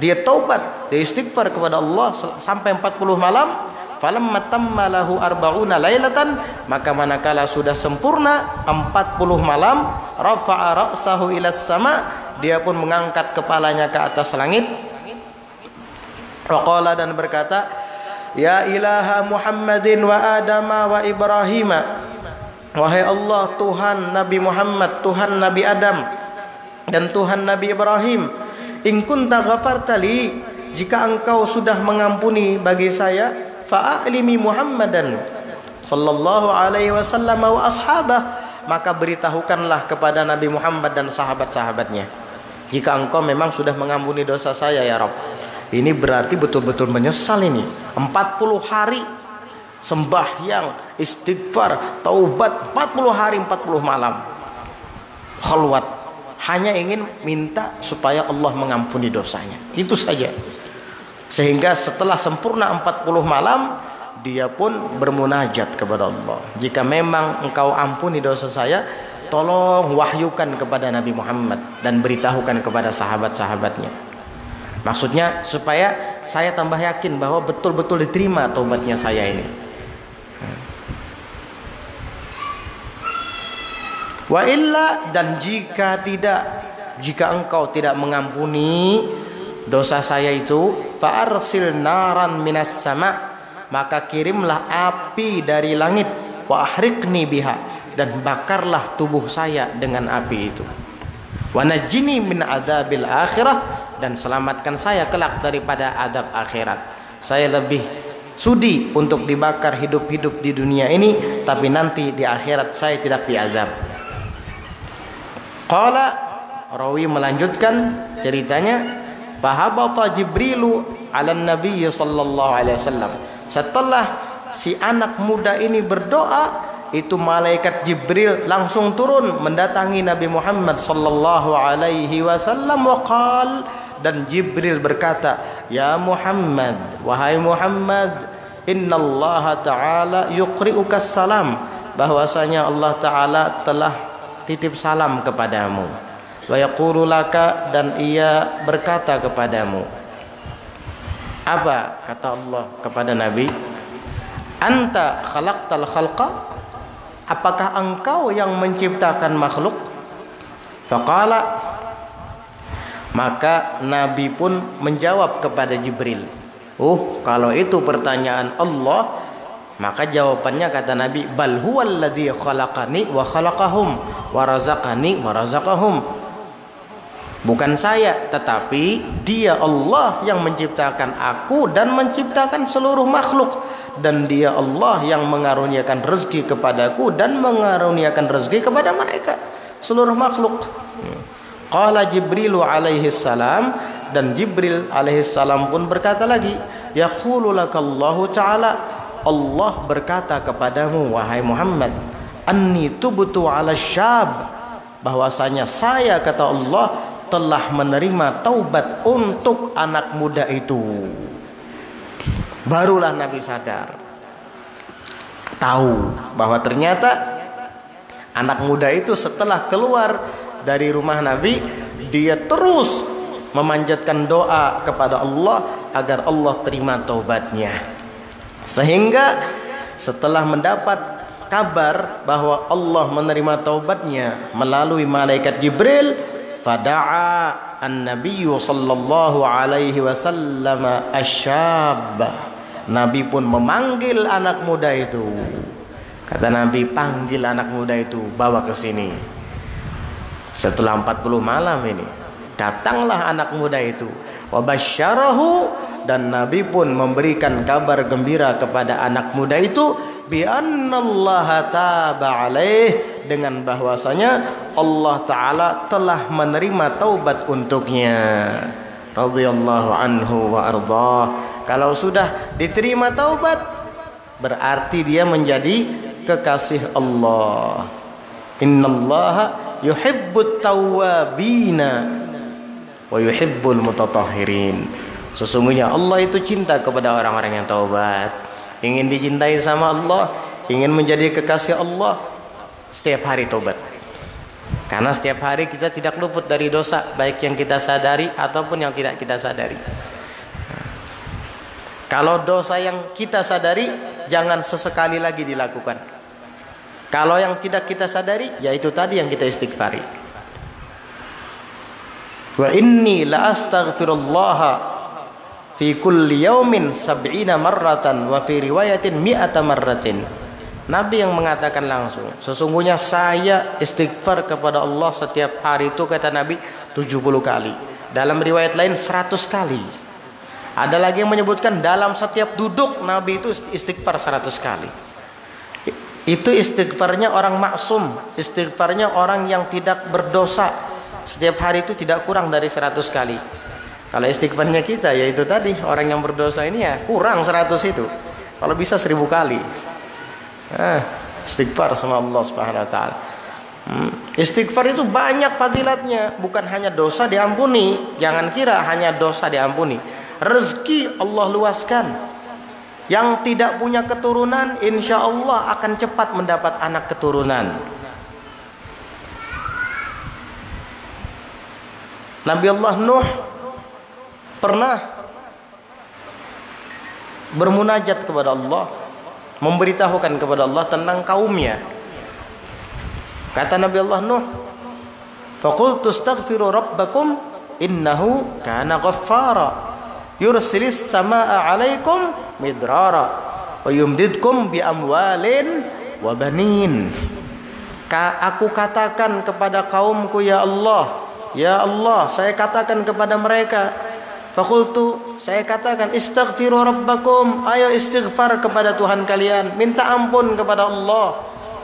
Dia taubat, dia istighfar kepada Allah sampai 40 malam. Falamma tamma lahu arba'una lailatan, maka manakala sudah sempurna 40 malam, rafa'a ra'sahu ilas sama, dia pun mengangkat kepalanya ke atas langit. Waqala, dan berkata, Ya ilaha Muhammadin wa Adama wa Ibrahima. Wahai Allah, Tuhan Nabi Muhammad, Tuhan Nabi Adam, dan Tuhan Nabi Ibrahim. In kunta ghafarta li, jika engkau sudah mengampuni bagi saya, fa'alimi Muhammadan sallallahu alaihi wasallam wa ashabah, maka beritahukanlah kepada Nabi Muhammad dan sahabat-sahabatnya, jika engkau memang sudah mengampuni dosa saya ya Rabb. Ini berarti betul-betul menyesal ini. 40 hari sembahyang, istighfar, taubat, 40 hari 40 malam khalwat, hanya ingin minta supaya Allah mengampuni dosanya, itu saja. Sehingga setelah sempurna 40 malam, dia pun bermunajat kepada Allah, jika memang engkau ampuni dosa saya, tolong wahyukan kepada Nabi Muhammad dan beritahukan kepada sahabat-sahabatnya. Maksudnya supaya saya tambah yakin bahwa betul-betul diterima taubatnya saya ini. Wa illa, dan jika engkau tidak mengampuni dosa saya itu, fa arsil naran minas sama, maka kirimlah api dari langit, wa ahriqni biha, dan bakarlah tubuh saya dengan api itu. Wa najini min adzabil akhirah, dan selamatkan saya kelak daripada adab akhirat. Saya lebih sudi untuk dibakar hidup-hidup di dunia ini, tapi nanti di akhirat saya tidak diazab. Qala, rawi melanjutkan ceritanya, fahabata Jibrilu ala Nabi sallallahu alaihi wasallam. Setelah si anak muda ini berdoa, itu malaikat Jibril langsung turun mendatangi Nabi Muhammad sallallahu alaihi wasallam. Waqal, dan Jibril berkata, ya Muhammad, wahai Muhammad, innallaha ta'ala yuqri'uka salam, bahwasanya Allah Ta'ala telah titip salam kepadamu. Wa yaqulu laka, dan ia berkata kepadamu. Apa kata Allah kepada Nabi? Anta khalaqtal khalqa, apakah engkau yang menciptakan makhluk? Faqala, maka Nabi pun menjawab kepada Jibril, kalau itu pertanyaan Allah, maka jawabannya kata Nabi, bal huwallazi khalaqani wa khalaqahum wa razaqani wa razaqahum. Bukan saya, tetapi Dia Allah yang menciptakan aku dan menciptakan seluruh makhluk, dan Dia Allah yang mengaruniakan rezeki kepadaku dan mengaruniakan rezeki kepada mereka, seluruh makhluk. Qala Jibrilu alaihi salam, dan Jibril alaihi salam pun berkata lagi, yaqulu lakallahu ta'ala, Allah berkata kepadamu wahai Muhammad, anni tubtu ala syab, bahwasanya saya, kata Allah, telah menerima taubat untuk anak muda itu. Barulah Nabi sadar, tahu bahwa ternyata anak muda itu setelah keluar dari rumah Nabi, dia terus memanjatkan doa kepada Allah agar Allah terima taubatnya. Sehingga setelah mendapat kabar bahwa Allah menerima taubatnya melalui malaikat Jibril, fada'a an-nabiyyu sallallahu alaihi wasallam asyab, Nabi pun memanggil anak muda itu. Kata Nabi, panggil anak muda itu, bawa ke sini. Setelah 40 malam ini, datanglah anak muda itu. Wa basyarahu, dan Nabi pun memberikan kabar gembira kepada anak muda itu, bi annallaha taba alaih, dengan bahwasanya Allah Ta'ala telah menerima taubat untuknya. Radhiyallahu anhu wa ardhah. Kalau sudah diterima taubat, berarti dia menjadi kekasih Allah. Innallaha yuhibbut tawwabina wa yuhibbul mutatahhirin. Sesungguhnya Allah itu cinta kepada orang-orang yang taubat, ingin dicintai sama Allah, ingin menjadi kekasih Allah. Setiap hari taubat, karena setiap hari kita tidak luput dari dosa, baik yang kita sadari ataupun yang tidak kita sadari. Kalau dosa yang kita sadari, jangan sesekali lagi dilakukan. Kalau yang tidak kita sadari, yaitu tadi yang kita istighfari. Wa inni la astaghfirullah fi kulli yaumin sab'ina marratan wa fi riwayatin mi'ata marratin. Nabi yang mengatakan langsung, sesungguhnya saya istighfar kepada Allah setiap hari itu, kata Nabi, 70 kali. Dalam riwayat lain 100 kali. Ada lagi yang menyebutkan dalam setiap duduk Nabi itu istighfar 100 kali. Itu istighfarnya orang maksum, istighfarnya orang yang tidak berdosa. Setiap hari itu tidak kurang dari 100 kali. Kalau istighfarnya kita, ya itu tadi, orang yang berdosa ini ya kurang 100 itu. Kalau bisa 1000 kali. Istighfar sama Allah Subhanahu wa taala. Istighfar itu banyak fadilatnya, bukan hanya dosa diampuni. Jangan kira hanya dosa diampuni. Rezeki Allah luaskan. Yang tidak punya keturunan, insya Allah akan cepat mendapat anak keturunan. Nabi Allah Nuh pernah bermunajat kepada Allah, memberitahukan kepada Allah tentang kaumnya. Kata Nabi Allah Nuh, faqultu astaghfiru rabbakum innahu kana ghaffara yursilis samaa 'alaikum midrara wa yumdidkum bi amwalin wa banin. Aku katakan kepada kaumku, ya Allah, saya katakan kepada mereka, faqultu, saya katakan, istaghfiru rabbakum, ayo istighfar kepada Tuhan kalian, minta ampun kepada Allah.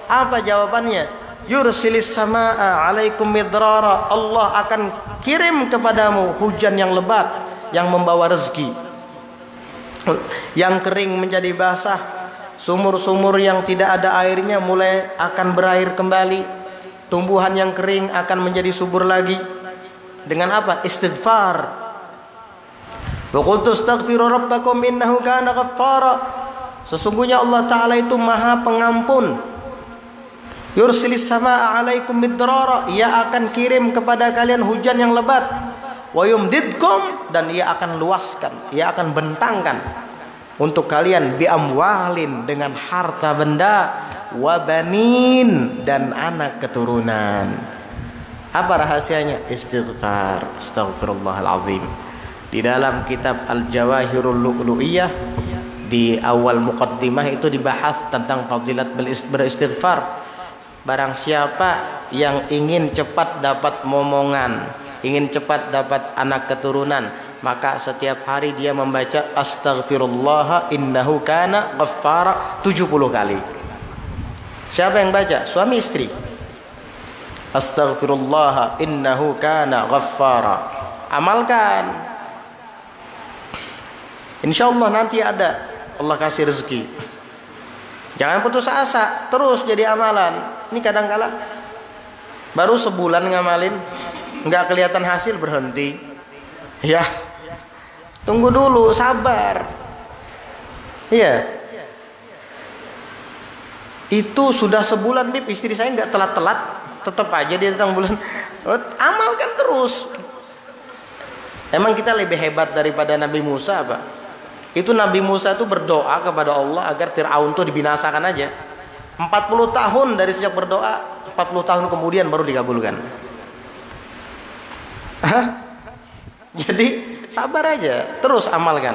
Apa jawabannya? Yursilis samaa 'alaikum midrara, Allah akan kirim kepadamu hujan yang lebat yang membawa rezeki. Yang kering menjadi basah, sumur-sumur yang tidak ada airnya mulai akan berair kembali, tumbuhan yang kering akan menjadi subur lagi. Dengan apa? Istighfar. Wa qultu astaghfiru rabbakum innahu kana ghaffara, sesungguhnya Allah Ta'ala itu maha pengampun. Yursilis samaa 'alaikum midrara, ia akan kirim kepada kalian hujan yang lebat. Wa yumdidkum, dan ia akan luaskan, ia akan bentangkan untuk kalian bi amwalin, dengan harta benda, wa banin, dan anak keturunan. Apa rahasianya? Istighfar. Astaghfirullahal azim. Di dalam kitab Al-Jawahirul Lu'lu'iyah, di awal muqaddimah itu dibahas tentang fadilat beristighfar. Barang siapa yang ingin cepat dapat momongan, ingin cepat dapat anak keturunan, maka setiap hari dia membaca astaghfirullah innahu kana ghaffara 70 kali. Siapa yang baca? Suami istri. Astaghfirullah innahu kana ghaffara. Amalkan. Insyaallah nanti ada, Allah kasih rezeki. Jangan putus asa, terus jadi amalan. Ini kadang-kala baru sebulan ngamalin, nggak kelihatan hasil, berhenti. Ya, tunggu dulu, sabar. Iya. Itu sudah sebulan, Bib, istri saya nggak telat-telat, tetap aja dia datang bulan. Amalkan terus. Emang kita lebih hebat daripada Nabi Musa apa? Itu Nabi Musa itu berdoa kepada Allah agar Fir'aun itu dibinasakan aja. 40 tahun dari sejak berdoa, 40 tahun kemudian baru dikabulkan. Jadi sabar aja, terus amalkan.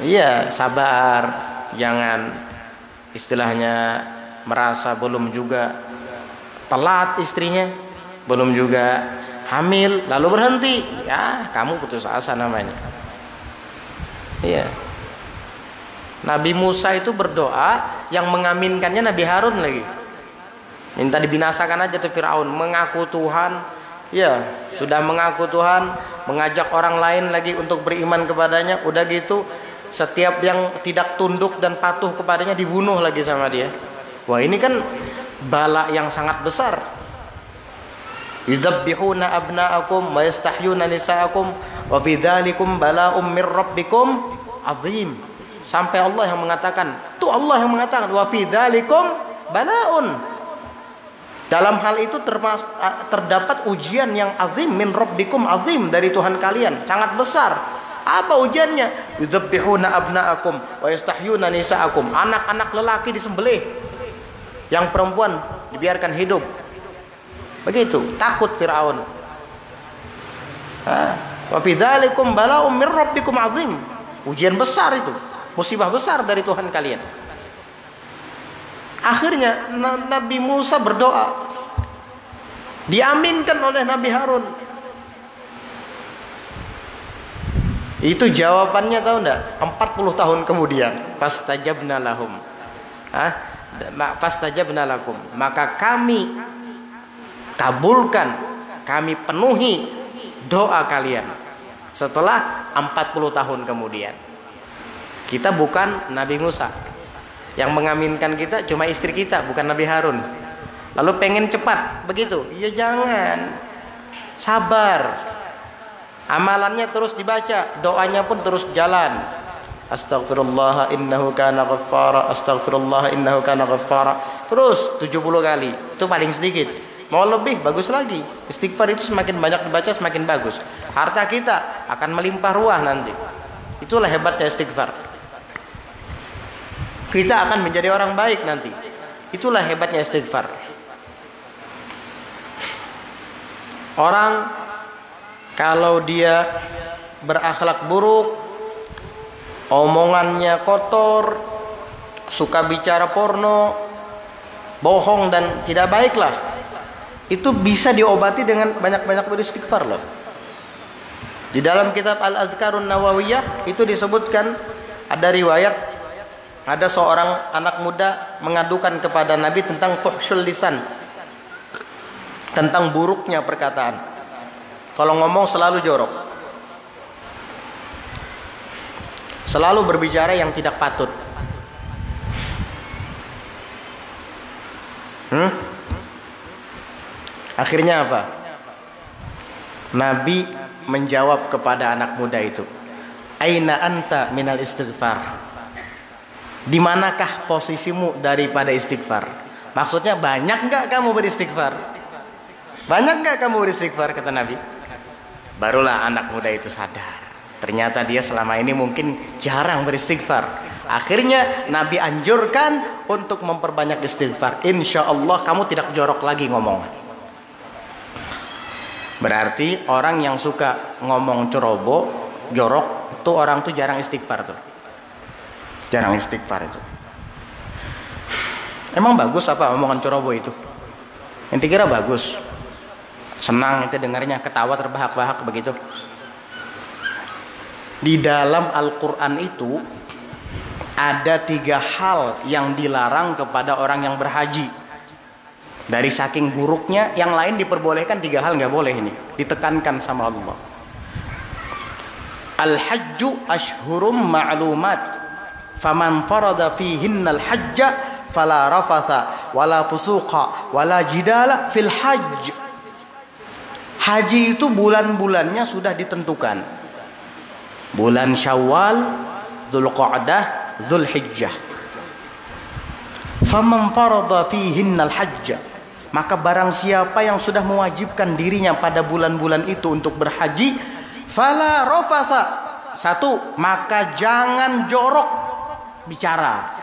Iya, sabar. Jangan istilahnya merasa belum juga telat istrinya, belum juga hamil, lalu berhenti. Ya, kamu putus asa namanya. Iya. Nabi Musa itu berdoa, yang mengaminkannya Nabi Harun lagi. Minta dibinasakan aja tuh Fir'aun, mengaku Tuhan. Ya, sudah mengaku Tuhan, mengajak orang lain lagi untuk beriman kepadanya. Udah gitu, setiap yang tidak tunduk dan patuh kepadanya dibunuh lagi sama dia. Wah, ini kan bala yang sangat besar. Yudzabbihuna abna'akum wa yastahyuna nisa'akum wa bidzalikum bala'um mir rabbikum azim. Sampai Allah yang mengatakan, tuh Allah yang mengatakan wa bidzalikum bala'un. Dalam hal itu terdapat ujian yang azim, min rabbikum azim, dari Tuhan kalian, sangat besar. Apa ujiannya? Yudzabbihuna abna'akum wa yastahyuna nisa'akum. Anak-anak lelaki disembelih, yang perempuan dibiarkan hidup. Begitu, takut Fir'aun. Wa fi dzalikum bala'um mir rabbikum 'azim. Ujian besar itu, musibah besar dari Tuhan kalian. Akhirnya Nabi Musa berdoa, diaminkan oleh Nabi Harun. Itu jawabannya tahu enggak? 40 tahun kemudian, fastajabna lahum. Fastajabna lakum. Maka kami kabulkan, kami penuhi doa kalian. Setelah 40 tahun kemudian. Kita bukan Nabi Musa. Yang mengaminkan kita cuma istri kita, bukan Nabi Harun. Lalu pengen cepat begitu? Ya jangan. Sabar. Amalannya terus dibaca, doanya pun terus jalan. Astaghfirullah innahu kana ghaffara, astaghfirullah innahu kana ghaffara. Terus 70 kali. Itu paling sedikit. Mau lebih bagus lagi. Istighfar itu semakin banyak dibaca semakin bagus. Harta kita akan melimpah ruah nanti. Itulah hebatnya istighfar. Kita akan menjadi orang baik nanti. Itulah hebatnya istighfar. Orang kalau dia berakhlak buruk, omongannya kotor, suka bicara porno, bohong dan tidak baiklah, itu bisa diobati dengan banyak-banyak beristighfar loh. Di dalam kitab Al-Adhkarun Nawawiyah itu disebutkan, ada riwayat ada seorang anak muda mengadukan kepada Nabi tentang fuhsyul lisan, tentang buruknya perkataan. Kalau ngomong selalu jorok, selalu berbicara yang tidak patut. Akhirnya apa? Nabi menjawab kepada anak muda itu, aina anta minal istighfar? Di manakah posisimu daripada istighfar? Maksudnya banyak enggak kamu beristighfar? Banyak enggak kamu beristighfar, kata Nabi. Barulah anak muda itu sadar, ternyata dia selama ini mungkin jarang beristighfar. Akhirnya Nabi anjurkan untuk memperbanyak istighfar. Insya Allah kamu tidak jorok lagi ngomong. Berarti orang yang suka ngomong ceroboh, jorok, itu orang tuh jarang istighfar tuh. Jarang istighfar itu. Emang bagus apa omongan ceroboh itu? Ente kira bagus? Senang itu dengarnya, ketawa terbahak-bahak begitu. Di dalam Al-Quran itu ada 3 hal yang dilarang kepada orang yang berhaji. Dari saking buruknya, yang lain diperbolehkan, 3 hal nggak boleh ini. Ditekankan sama Allah. Al-hajju ashhurum ma'lumat. Faman farada fihinnal hajja fala rafatha wala fusuqa wala jidala fil hajj. Haji itu bulan-bulannya sudah ditentukan. Bulan Syawal, Dzulqa'dah, Dzulhijjah. Faman farada fihinnal hajja, maka barang siapa yang sudah mewajibkan dirinya pada bulan-bulan itu untuk berhaji, fala rafatha. 1, maka jangan jorok bicara.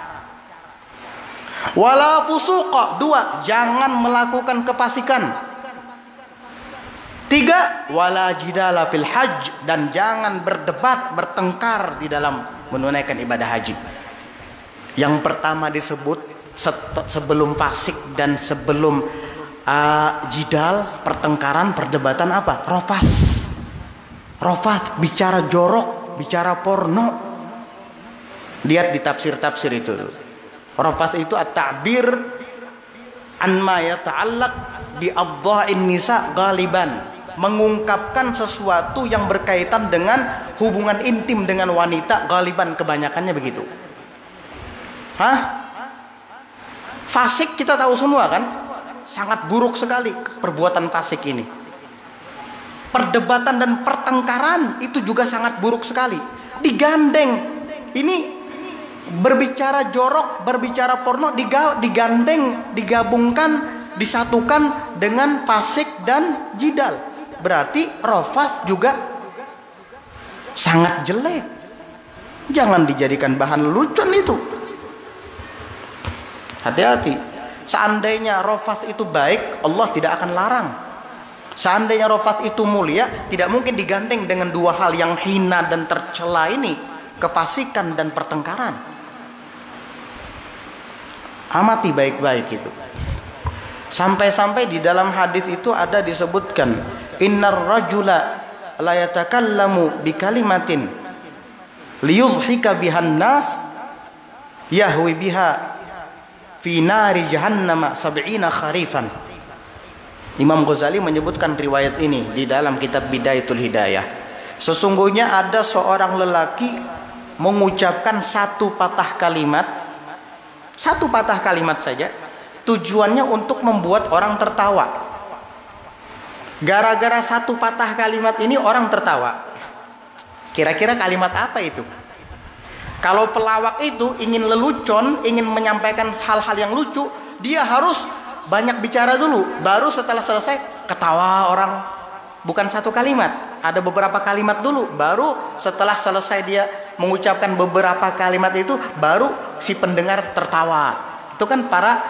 Wala fusuqa. 2, jangan melakukan kefasikan. 3, wala jidala fil hajj, dan jangan berdebat, bertengkar di dalam menunaikan ibadah haji. Yang pertama disebut sebelum fasik dan sebelum jidal, pertengkaran, perdebatan apa? Rofath, bicara jorok, bicara porno. Lihat di tafsir-tafsir itu. Rafath itu at-ta'bir an ma yata'allaq bi adha'in nisa ghaliban, mengungkapkan sesuatu yang berkaitan dengan hubungan intim dengan wanita, ghaliban, kebanyakannya begitu. Fasik kita tahu semua kan? Sangat buruk sekali perbuatan fasik ini. Perdebatan dan pertengkaran itu juga sangat buruk sekali. Digandeng. Ini berbicara jorok, berbicara porno, digandeng, digabungkan, disatukan dengan fasik dan jidal. Berarti rafath juga sangat jelek. Jangan dijadikan bahan lelucon itu. Hati-hati. Seandainya rafath itu baik, Allah tidak akan larang. Seandainya rafat itu mulia, tidak mungkin digandeng dengan dua hal yang hina dan tercela ini, kefasikan dan pertengkaran. Amati baik-baik itu. Sampai-sampai di dalam hadis itu ada disebutkan, innar rajula la yatakallamu bi kalimatin liyudhika bihan nas yahwi biha fi nari jahannama sab'ina kharifan. Imam Ghazali menyebutkan riwayat ini di dalam kitab Bidayatul Hidayah. Sesungguhnya ada seorang lelaki mengucapkan satu patah kalimat saja, tujuannya untuk membuat orang tertawa. Gara-gara satu patah kalimat ini orang tertawa. Kira-kira kalimat apa itu? Kalau pelawak itu ingin lelucon, ingin menyampaikan hal-hal yang lucu, dia harus banyak bicara dulu, baru setelah selesai ketawa orang. Bukan satu kalimat, ada beberapa kalimat dulu, baru setelah selesai dia mengucapkan beberapa kalimat itu, baru si pendengar tertawa. Itu kan para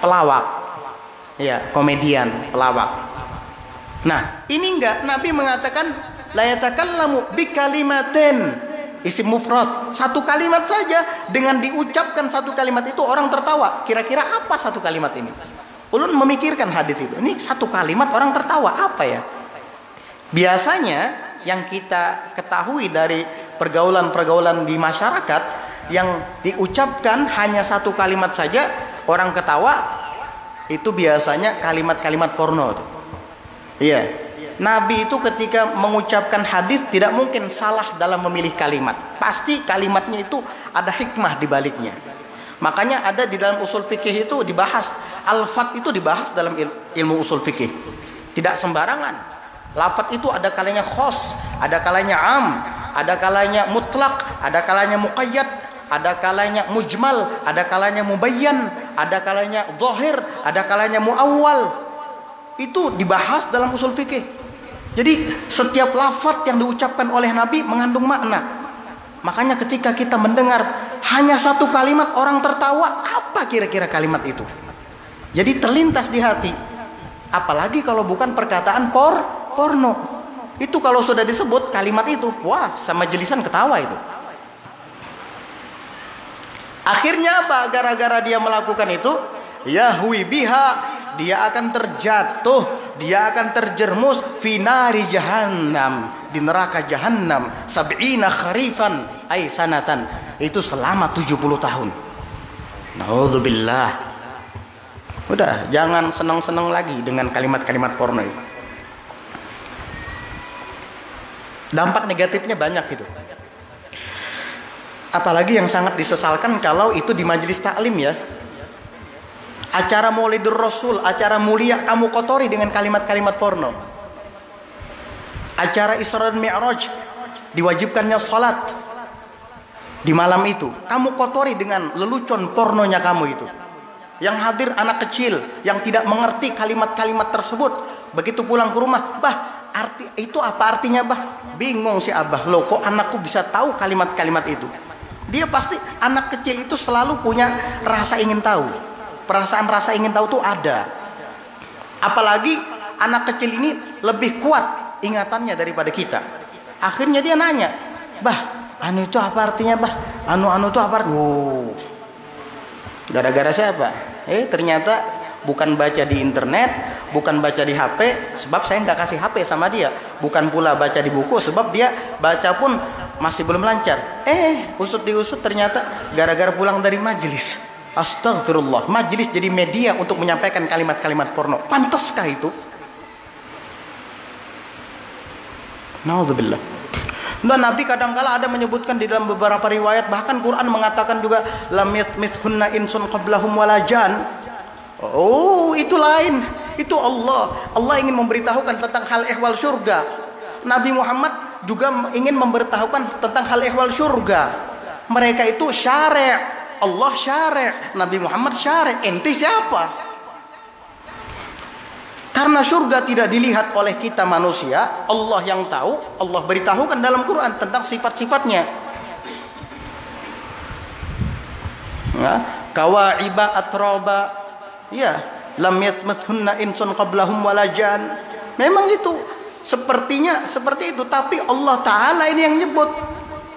pelawak, ya, komedian, pelawak. Nah, ini enggak, Nabi mengatakan la yatakallamu bi kalimatin, isim mufrad, satu kalimat saja. Dengan diucapkan satu kalimat itu orang tertawa. Kira-kira apa satu kalimat ini? Ulun memikirkan hadis itu. Ini satu kalimat orang tertawa, apa ya? Biasanya yang kita ketahui dari pergaulan-pergaulan di masyarakat, yang diucapkan hanya satu kalimat saja orang ketawa, itu biasanya kalimat-kalimat porno. Iya. Nabi itu ketika mengucapkan hadis tidak mungkin salah dalam memilih kalimat. Pasti kalimatnya itu ada hikmah di baliknya. Makanya ada di dalam usul fikih itu dibahas, al-fat itu dibahas dalam ilmu usul fikih. Tidak sembarangan. Lafat itu ada kalanya khos, ada kalanya am, ada kalanya mutlak, ada kalanya muqayyad, ada kalanya mujmal, ada kalanya mubayyan, ada kalanya zahir, ada kalanya muawwal. Itu dibahas dalam usul fikih. Jadi setiap lafaz yang diucapkan oleh Nabi mengandung makna. Makanya ketika kita mendengar hanya satu kalimat orang tertawa, apa kira-kira kalimat itu? Jadi terlintas di hati. Apalagi kalau bukan perkataan porno. Itu kalau sudah disebut kalimat itu, wah, sama jelisan ketawa itu. Akhirnya apa? Gara-gara dia melakukan itu, yahwi biha, dia akan terjatuh, dia akan terjerumus fi nari jahannam, di neraka jahannam, sab'ina kharifan ay sanatan, itu selama 70 tahun. Naudzubillah. Udah, jangan senang-senang lagi dengan kalimat-kalimat porno itu. Dampak negatifnya banyak itu. Apalagi yang sangat disesalkan kalau itu di majelis taklim, ya. Acara Maulidur Rasul, acara mulia, kamu kotori dengan kalimat-kalimat porno. Acara Isra dan Mi'raj, diwajibkannya salat di malam itu, kamu kotori dengan lelucon pornonya kamu itu. Yang hadir anak kecil yang tidak mengerti kalimat-kalimat tersebut, begitu pulang ke rumah, bah, itu apa artinya, bah? Bingung si abah, loh kok anakku bisa tahu kalimat-kalimat itu? Dia pasti, anak kecil itu selalu punya rasa ingin tahu. Perasaan rasa ingin tahu itu ada. Apalagi anak kecil ini lebih kuat ingatannya daripada kita. Akhirnya dia nanya, bah, anu itu apa artinya, bah? Anu itu apa artinya? Wow. Gara-gara siapa? Ternyata bukan baca di internet, bukan baca di HP, sebab saya nggak kasih HP sama dia. Bukan pula baca di buku, sebab dia baca pun masih belum lancar. Usut diusut ternyata gara-gara pulang dari majelis. Astagfirullah, majelis jadi media untuk menyampaikan kalimat-kalimat porno. Pantaskah itu? Naudzubillah. Dan Nabi kadangkala ada menyebutkan di dalam beberapa riwayat, bahkan Quran mengatakan juga lam yatmithunna insun qablahum wala jan. Oh, itu lain. Itu Allah. Allah ingin memberitahukan tentang hal ehwal surga. Nabi Muhammad juga ingin memberitahukan tentang hal ehwal surga. Mereka itu syari', Allah syari', Nabi Muhammad syari'. Ente siapa? Karena surga tidak dilihat oleh kita manusia, Allah yang tahu. Allah beritahukan dalam Quran tentang sifat-sifatnya. Ya, kawa'iba atroba, ya, lam yatmathunna insun qablahum wala jan. Memang itu sepertinya seperti itu, tapi Allah Ta'ala ini yang nyebut.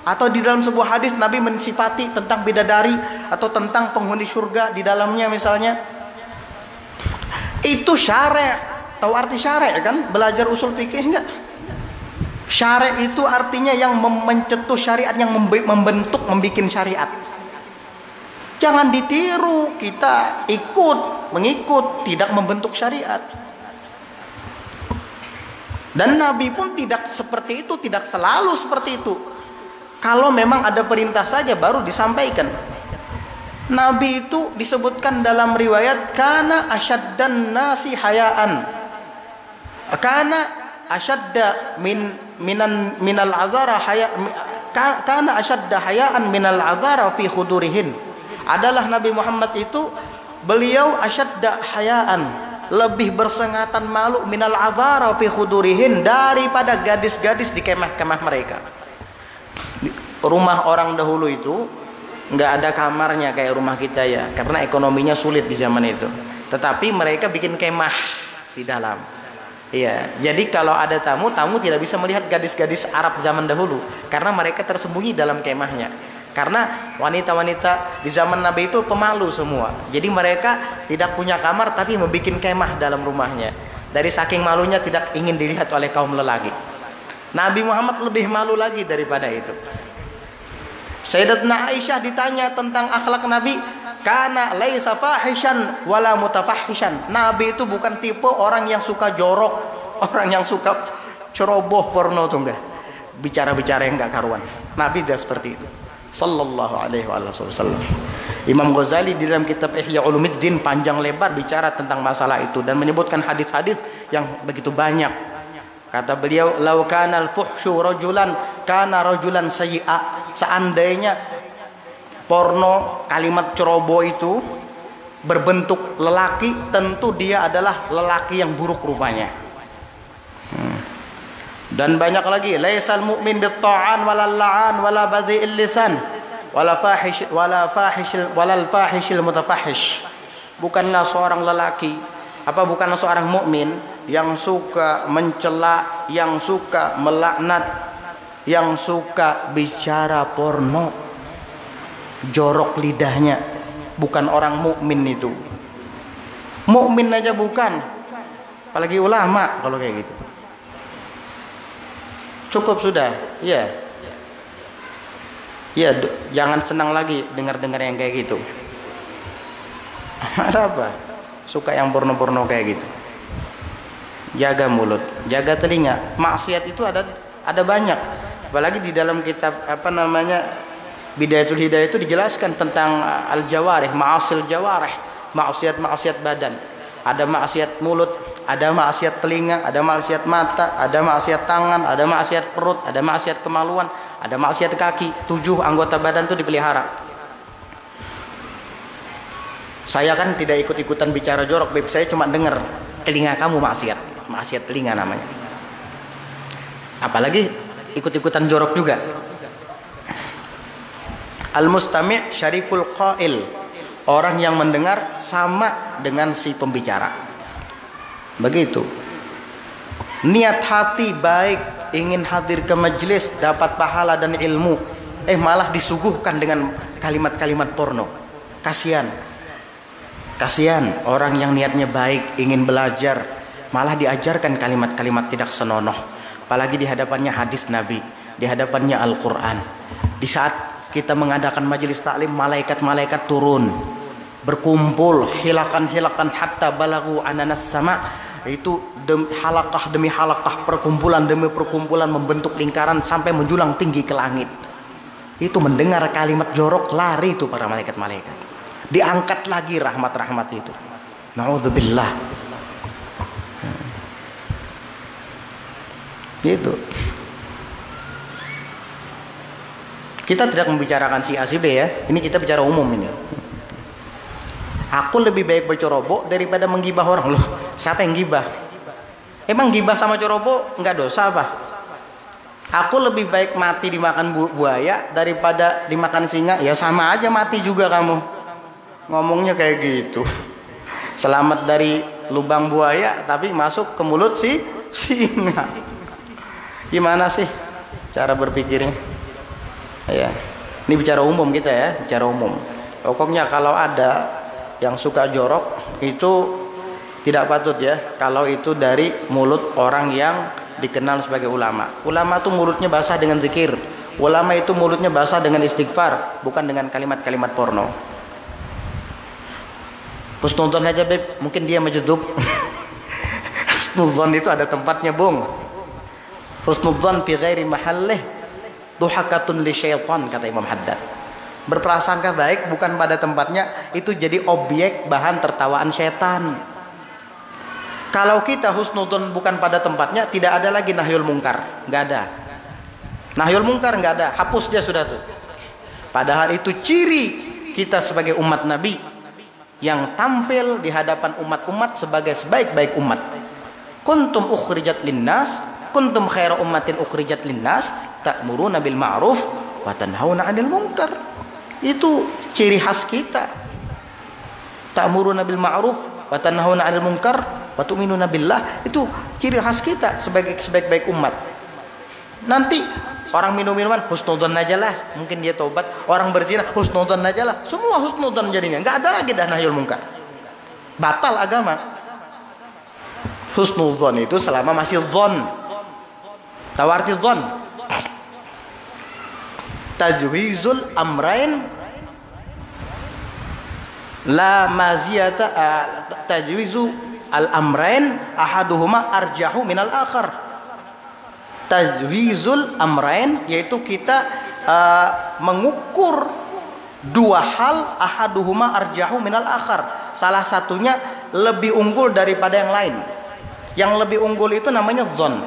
Atau di dalam sebuah hadis Nabi mensifati tentang bidadari atau tentang penghuni surga di dalamnya misalnya. Itu syara'. Tahu arti syara' kan? Belajar usul fikih enggak? Syara' itu artinya yang mencetus syariat, yang membentuk, membikin syariat. Jangan ditiru, kita mengikut, tidak membentuk syariat. Dan Nabi pun tidak seperti itu, tidak selalu seperti itu. Kalau memang ada perintah saja baru disampaikan. Nabi itu disebutkan dalam riwayat kana asyaddan nasi hayaan. Kana asyadda minal azara haya, kana asyadda hayaan minal azara fi khudurihin. Adalah Nabi Muhammad itu, beliau asyadda hayaan, lebih bersengatan malu minal azara fi khudurihin, daripada gadis-gadis di kemah-kemah mereka. Rumah orang dahulu itu nggak ada kamarnya kayak rumah kita ya, karena ekonominya sulit di zaman itu. Tetapi mereka bikin kemah di dalam. Iya, jadi kalau ada tamu tidak bisa melihat gadis-gadis Arab zaman dahulu, karena mereka tersembunyi dalam kemahnya. Karena wanita-wanita di zaman Nabi itu pemalu semua. Jadi mereka tidak punya kamar tapi membuat kemah dalam rumahnya. Dari saking malunya tidak ingin dilihat oleh kaum lelaki. Nabi Muhammad lebih malu lagi daripada itu. Sayyidatuna Aisyah ditanya tentang akhlak Nabi, kana laisa fahishan wala mutafahishan. Nabi itu bukan tipe orang yang suka jorok, orang yang suka ceroboh porno tuh enggak. Bicara-bicara yang enggak karuan. Nabi tidak seperti itu. Sallallahu alaihi wasallam. Imam Ghazali di dalam kitab Ihya Ulumuddin panjang lebar bicara tentang masalah itu dan menyebutkan hadis-hadis yang begitu banyak. Kata beliau, "Lau kana al-fuhsyu rajulan kana rajulan sayyi'a." Seandainya porno, kalimat ceroboh itu berbentuk lelaki, tentu dia adalah lelaki yang buruk rupanya. Dan banyak lagi, laisal mu'min bit-ta'an walal la'an wala badhi'il lisan wala fahishil mutafahish. Bukanlah seorang lelaki, bukanlah seorang mukmin yang suka mencela, yang suka melaknat, yang suka bicara porno, jorok lidahnya. Bukan orang mukmin itu. Mukmin aja bukan, apalagi ulama kalau kayak gitu. Cukup sudah, ya. Ya, jangan senang lagi dengar-dengar yang kayak gitu. Ada apa? Suka yang porno-porno kayak gitu. Jaga mulut, jaga telinga. Maksiat itu ada banyak. Apalagi di dalam kitab Bidayatul Hidayah itu dijelaskan tentang al-jawarih, ma'asil jawarih, maksiat badan. Ada maksiat mulut, ada maksiat telinga, ada maksiat mata, ada maksiat tangan, ada maksiat perut, ada maksiat kemaluan, ada maksiat kaki. 7 anggota badan itu dipelihara. Saya kan tidak ikut-ikutan bicara jorok, Beb. Saya cuma dengar telinga kamu maksiat telinga namanya. Apalagi ikut-ikutan jorok juga. Al-mustami' syarikul qail. Orang yang mendengar sama dengan si pembicara. Begitu. Niat hati baik, ingin hadir ke majelis, dapat pahala dan ilmu, malah disuguhkan dengan kalimat-kalimat porno. Kasihan orang yang niatnya baik, ingin belajar, malah diajarkan kalimat-kalimat tidak senonoh. Apalagi di hadapannya hadis Nabi, di hadapannya Al-Quran. Di saat kita mengadakan majelis taklim, malaikat-malaikat turun, berkumpul, hilakan hatta balagu ananas sama. Itu halakah demi halakah, perkumpulan demi perkumpulan membentuk lingkaran sampai menjulang tinggi ke langit. Itu mendengar kalimat jorok, lari itu para malaikat-malaikat. Diangkat lagi rahmat-rahmat itu. Na'udzubillah. Gitu. Kita tidak membicarakan si A si B ya. Ini kita bicara umum ini. Aku lebih baik berceroboh daripada menggibah orang. Loh, siapa yang gibah? Emang gibah sama ceroboh enggak dosa apa? Aku lebih baik mati dimakan buaya daripada dimakan singa. Ya sama aja mati juga kamu. Ngomongnya kayak gitu. Selamat dari lubang buaya tapi masuk ke mulut si singa. Gimana sih cara berpikirnya? Ya. Ini bicara umum kita ya, bicara umum. Pokoknya kalau ada yang suka jorok itu tidak patut ya. Kalau itu dari mulut orang yang dikenal sebagai ulama. Ulama itu mulutnya basah dengan zikir. Ulama itu mulutnya basah dengan istighfar, bukan dengan kalimat-kalimat porno. Husnudzon aja beb, mungkin dia majdub. Husnudzon itu ada tempatnya bung. Husnudzon fi ghairi mahallih duhakatun li syaitan, kata Imam Haddad. Berprasangka baik bukan pada tempatnya, itu jadi objek bahan tertawaan syaitan. Kalau kita husnudzon bukan pada tempatnya, tidak ada lagi nahyul mungkar, nggak ada. Nahyul mungkar nggak ada, hapus dia sudah tuh. Padahal itu ciri kita sebagai umat Nabi yang tampil di hadapan umat-umat sebagai sebaik-baik umat. Kuntum ukhrijat linnas, kuntum khaira ummatin ukhrijat linnas, ta'muruna bil ma'ruf wa tanhauna 'anil munkar. Itu ciri khas kita. Ta'muruna bil ma'ruf wa tanhauna 'anil munkar wa tu'minuna billah. Itu ciri khas kita sebagai sebaik-baik umat. Nanti orang minum minuman husnudzon aja lah, mungkin dia tobat. Orang berzina husnudzon aja lah, semua husnudzon jadinya, nggak ada lagi dah nahyul mungkar. Batal agama. Husnudzon itu selama masih zon. Tahu arti zon? Tajwizul amrain la maziyata, tajwizu al amrain ahaduhuma arjahu minal akhar. Tajwizul amrain yaitu kita mengukur dua hal, ahaduhuma arjahu minal akhar, salah satunya lebih unggul daripada yang lain. Yang lebih unggul itu namanya zon,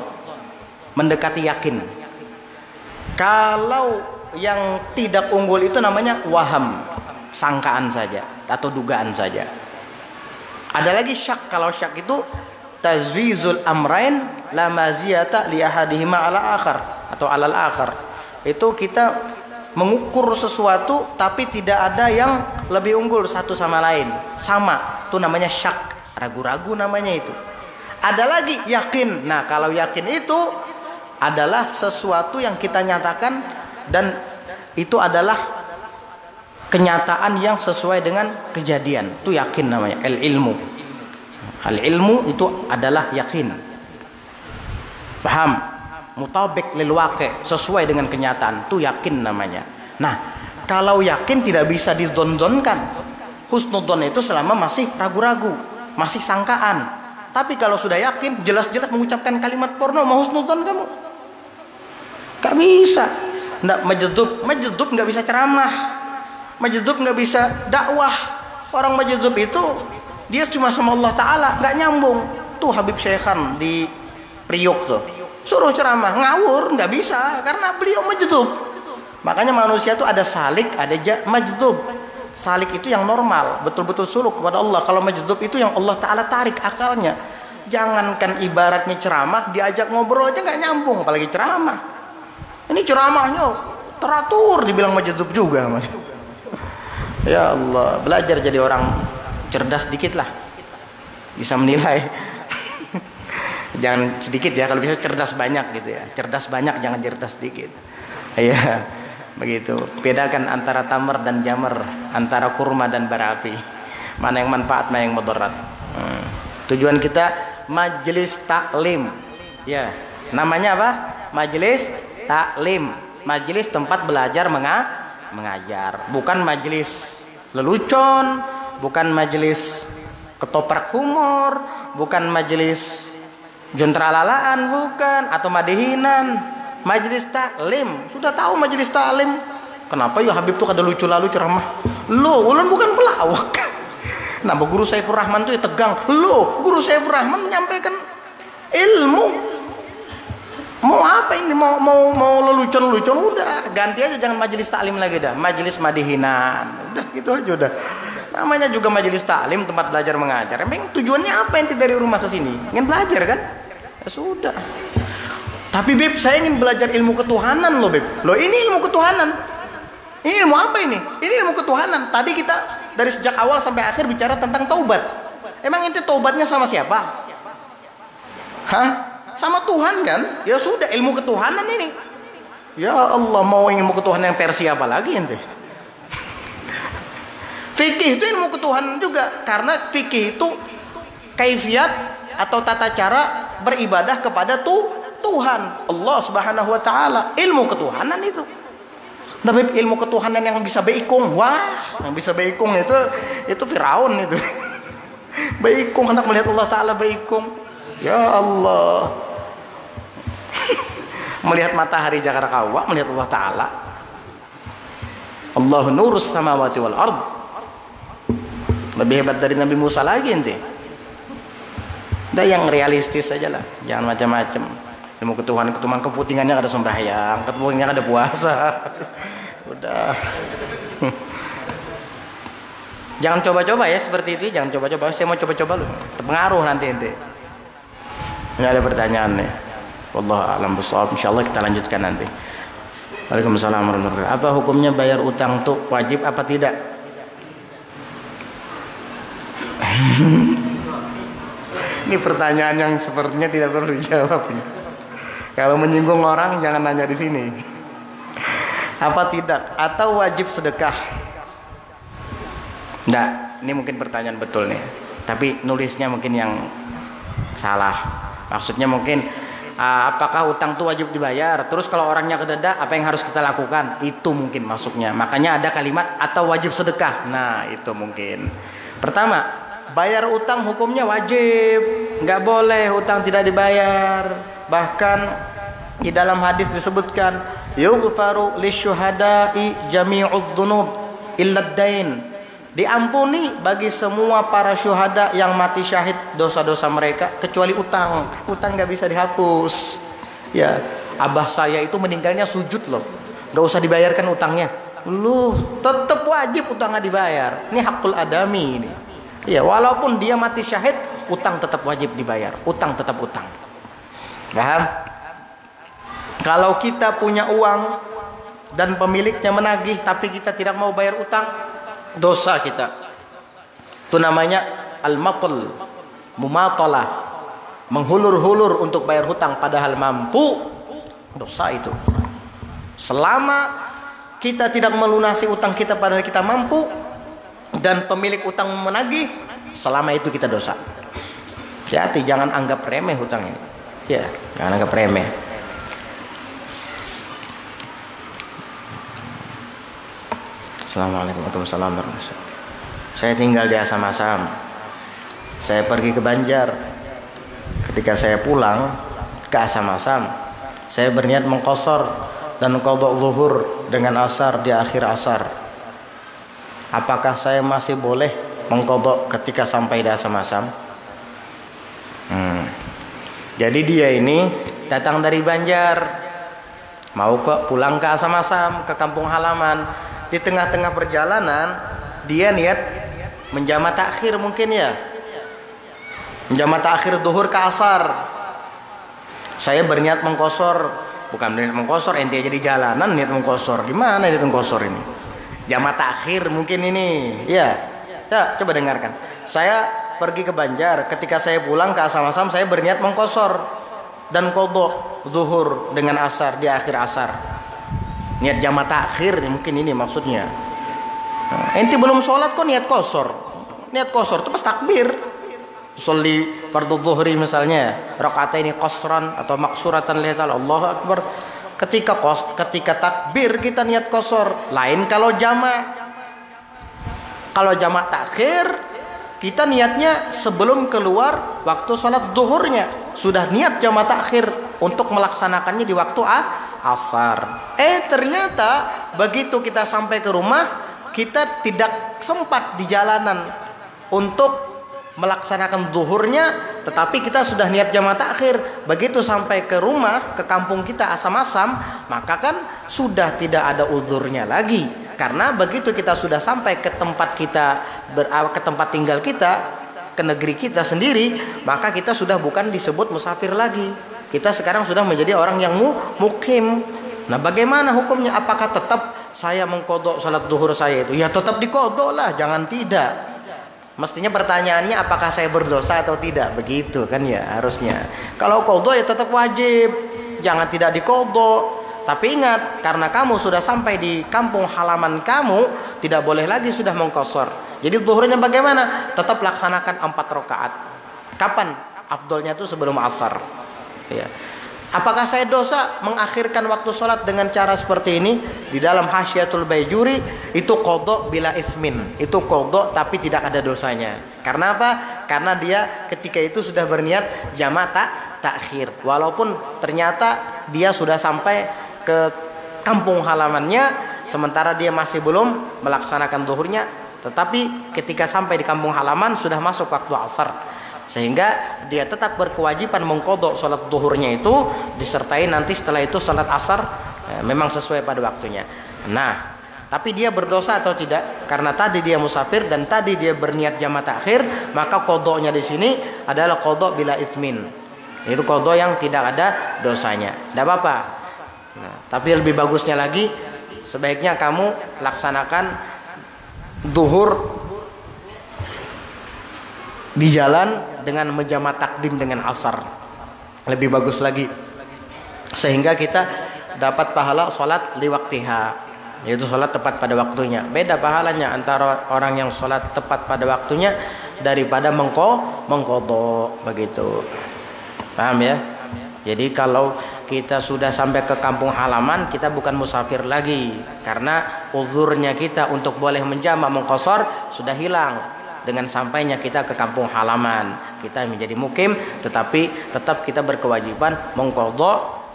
mendekati yakin. Kalau yang tidak unggul itu namanya waham, sangkaan saja atau dugaan saja. Ada lagi syak. Kalau syak itu tajwizul amrain la maziyata li ahadihima ala akhar atau alal akhar. Itu kita mengukur sesuatu tapi tidak ada yang lebih unggul satu sama lain, sama. Itu namanya syak, ragu-ragu namanya itu. Ada lagi yakin. Nah, kalau yakin itu adalah sesuatu yang kita nyatakan dan itu adalah kenyataan yang sesuai dengan kejadian. Itu yakin namanya, ilmu. Al-ilmu itu adalah yakin. Paham? Mutabik lil waqi', sesuai dengan kenyataan. Itu yakin namanya. Nah, kalau yakin tidak bisa dizon-zonkan. Husnudzon itu selama masih ragu-ragu, masih sangkaan. Tapi kalau sudah yakin, jelas-jelas mengucapkan kalimat porno, mau husnudzon kamu? Gak bisa. Nggak majdub nggak bisa ceramah. Majdub nggak bisa dakwah. Orang majdub itu dia cuma sama Allah Ta'ala, nggak nyambung. Tuh Habib Syekhan di Priok tuh, suruh ceramah ngawur, nggak bisa karena beliau majdub. Makanya manusia tuh ada salik, ada majdub. Salik itu yang normal, betul-betul suluk kepada Allah. Kalau majdub itu yang Allah Ta'ala tarik akalnya. Jangankan ibaratnya ceramah, diajak ngobrol aja nggak nyambung, apalagi ceramah. Ini ceramahnya teratur, dibilang majdub juga. Ya Allah, belajar jadi orang cerdas dikit lah, bisa menilai. Jangan sedikit ya, kalau bisa cerdas banyak gitu ya. Cerdas banyak, jangan cerdas sedikit. Ya, begitu. Bedakan antara tamar dan jamar, antara kurma dan barapi. Mana yang manfaat, mana yang mudarat. Tujuan kita majelis taklim. Ya, namanya apa? Majelis taklim. Majelis tempat belajar mengajar, bukan majelis lelucon, bukan majelis ketoprak humor, bukan majelis jontralalaan, bukan, atau madihinan. Majelis taklim. Sudah tahu majelis taklim? Kenapa ya Habib tuh kada lucu lalu ceramah? Lo, ulun bukan pelawak. Nah, guru Saifur Rahman tuh ya tegang. Lo, guru Saifur Rahman menyampaikan ilmu. Mau apa ini? Mau lelucon-lelucon, udah ganti aja, jangan majelis taklim lagi dah. Majelis madihinan. Udah gitu aja udah. Namanya juga majelis taklim, tempat belajar mengajar. Emang tujuannya apa ente dari rumah ke sini? Ingin belajar kan? Ya sudah. Tapi Beb, saya ingin belajar ilmu ketuhanan loh Beb. Loh, ini ilmu ketuhanan. Ini ilmu apa ini? Ini ilmu ketuhanan. Tadi kita dari sejak awal sampai akhir bicara tentang taubat. Emang ente tobatnya sama siapa? Hah? Sama Tuhan kan? Ya sudah, ilmu ketuhanan ini. Ya Allah, mau ilmu ketuhanan yang versi apa lagi ente? Fikih itu ilmu ketuhanan juga, karena fikih itu kaifiat atau tata cara beribadah kepada Tuhan Allah Subhanahu wa taala. Ilmu ketuhanan itu. Tapi ilmu ketuhanan yang bisa beikung, wah, yang bisa beikung itu Firaun itu. Beikung, hendak melihat Allah taala beikung. Ya Allah. Melihat matahari Jakarta Kawah, melihat Allah taala. Allahu nurus samawati wal ard. Lebih hebat dari Nabi Musa lagi ente. Udah yang realistis aja lah, jangan macam-macam. Ilmu ketuhanan kepentingannya ada sembahyang, kepentingannya ada puasa. Udah. Jangan coba-coba ya seperti itu, jangan coba-coba. Saya mau coba-coba loh. Terpengaruh nanti ente. Ini ada pertanyaan nih. Wallahu a'lam bishawab. Insyaallah kita lanjutkan nanti. Waalaikumsalam warahmatullahi wabarakatuh. Apa hukumnya bayar utang tuh, wajib apa tidak? Ini pertanyaan yang sepertinya tidak perlu dijawab. Kalau menyinggung orang jangan nanya di sini. Apa tidak? Atau wajib sedekah? Nggak, ini mungkin pertanyaan betul nih. Tapi nulisnya mungkin yang salah. Maksudnya mungkin apakah utang itu wajib dibayar? Terus kalau orangnya kededa, apa yang harus kita lakukan? Itu mungkin masuknya. Makanya ada kalimat atau wajib sedekah. Nah, itu mungkin. Pertama, bayar utang hukumnya wajib. Nggak boleh utang tidak dibayar. Bahkan di dalam hadis disebutkan, yughfaru lisyuhada'i jami'ud dzunub illa ad-dain. Diampuni bagi semua para syuhada yang mati syahid dosa-dosa mereka kecuali utang. Utang nggak bisa dihapus. Ya, abah saya itu meninggalnya sujud loh, nggak usah dibayarkan utangnya. Lu tetap wajib utangnya dibayar. Ini hakul adami ini. Ya, walaupun dia mati syahid, utang tetap wajib dibayar. Utang tetap utang. Paham? Kalau kita punya uang dan pemiliknya menagih tapi kita tidak mau bayar utang, dosa kita. Itu namanya al-maql, mumatalah, menghulur-hulur untuk bayar hutang padahal mampu. Dosa itu. Selama kita tidak melunasi utang kita padahal kita mampu dan pemilik utang menagih, selama itu kita dosa. Hati-hati, jangan anggap remeh hutang ini. Ya, jangan anggap remeh. Assalamualaikum warahmatullahi wabarakatuh. Saya tinggal di Asam-Asam. Saya pergi ke Banjar. Ketika saya pulang ke Asam-Asam, saya berniat mengqashar dan qadha zuhur dengan asar di akhir asar. Apakah saya masih boleh mengqadha ketika sampai di Asam-Asam? Jadi dia ini datang dari Banjar, mau pulang ke Asam-Asam, ke kampung halaman. Di tengah-tengah perjalanan dia niat menjamak takhir mungkin ya, menjamak takhir zuhur ke asar. Saya berniat mengqashar, bukan berniat mengqashar, ente aja di jalanan niat mengqashar. Gimana niat mengqashar ini? Jamak takhir mungkin ini, ya. Ya, coba dengarkan. Saya pergi ke Banjar, ketika saya pulang ke Asam-Asam saya berniat mengqashar dan qadha zuhur dengan asar di akhir asar. Niat jamak takhir mungkin ini maksudnya. Ente belum sholat kok niat qashar. Niat qashar itu pas takbir. Sholli fardhu zuhri misalnya, rakaataini qasran atau maksuratan lillahi Allahu akbar. Ketika takbir kita niat qashar. Lain kalau jamak. Kalau jamak takhir kita niatnya sebelum keluar waktu sholat zuhurnya. Sudah niat jamak takhir untuk melaksanakannya di waktu asar. Ternyata begitu kita sampai ke rumah, kita tidak sempat di jalanan untuk melaksanakan zuhurnya, tetapi kita sudah niat jamak takhir. Begitu sampai ke rumah, ke kampung kita Asam-Asam, maka kan sudah tidak ada uzurnya lagi. Karena begitu kita sudah sampai ke tempat kita, ke tempat tinggal kita, ke negeri kita sendiri, maka kita sudah bukan disebut musafir lagi. Kita sekarang sudah menjadi orang yang mukim. Nah, bagaimana hukumnya? Apakah tetap saya mengqadha salat zuhur saya itu? Ya tetap diqadha lah, jangan tidak. Mestinya pertanyaannya apakah saya berdosa atau tidak, begitu kan ya harusnya. Kalau qadha ya tetap wajib, jangan tidak diqadha. Tapi ingat, karena kamu sudah sampai di kampung halaman kamu, tidak boleh lagi sudah mengqashar. Jadi zuhurnya bagaimana? Tetap laksanakan 4 rakaat. Kapan? Afdolnya itu sebelum asar. Ya. Apakah saya dosa mengakhirkan waktu sholat dengan cara seperti ini? Di dalam Hasyiatul Baijuri itu qadha bila ismin, itu qadha tapi tidak ada dosanya. Karena apa? Karena dia ketika itu sudah berniat jamak takhir, walaupun ternyata dia sudah sampai ke kampung halamannya, sementara dia masih belum melaksanakan zuhurnya, tetapi ketika sampai di kampung halaman sudah masuk waktu asar, sehingga dia tetap berkewajiban mengqadha sholat zuhurnya itu, disertai nanti setelah itu sholat asar memang sesuai pada waktunya. Nah, tapi dia berdosa atau tidak? Karena tadi dia musafir dan tadi dia berniat jamak takhir, maka qadha-nya di sini adalah qadha bila itsmin. Itu qadha yang tidak ada dosanya. Tidak apa-apa. Nah, tapi lebih bagusnya lagi, sebaiknya kamu laksanakan zuhur di jalan dengan menjamak takdim dengan asar, lebih bagus lagi, sehingga kita dapat pahala sholat liwaktiha, yaitu sholat tepat pada waktunya. Beda pahalanya antara orang yang sholat tepat pada waktunya daripada mengqadha, begitu. Paham ya? Jadi kalau kita sudah sampai ke kampung halaman, kita bukan musafir lagi, karena uzurnya kita untuk boleh menjamak mengqashar sudah hilang dengan sampainya kita ke kampung halaman. Kita menjadi mukim, tetapi tetap kita berkewajiban mengqadha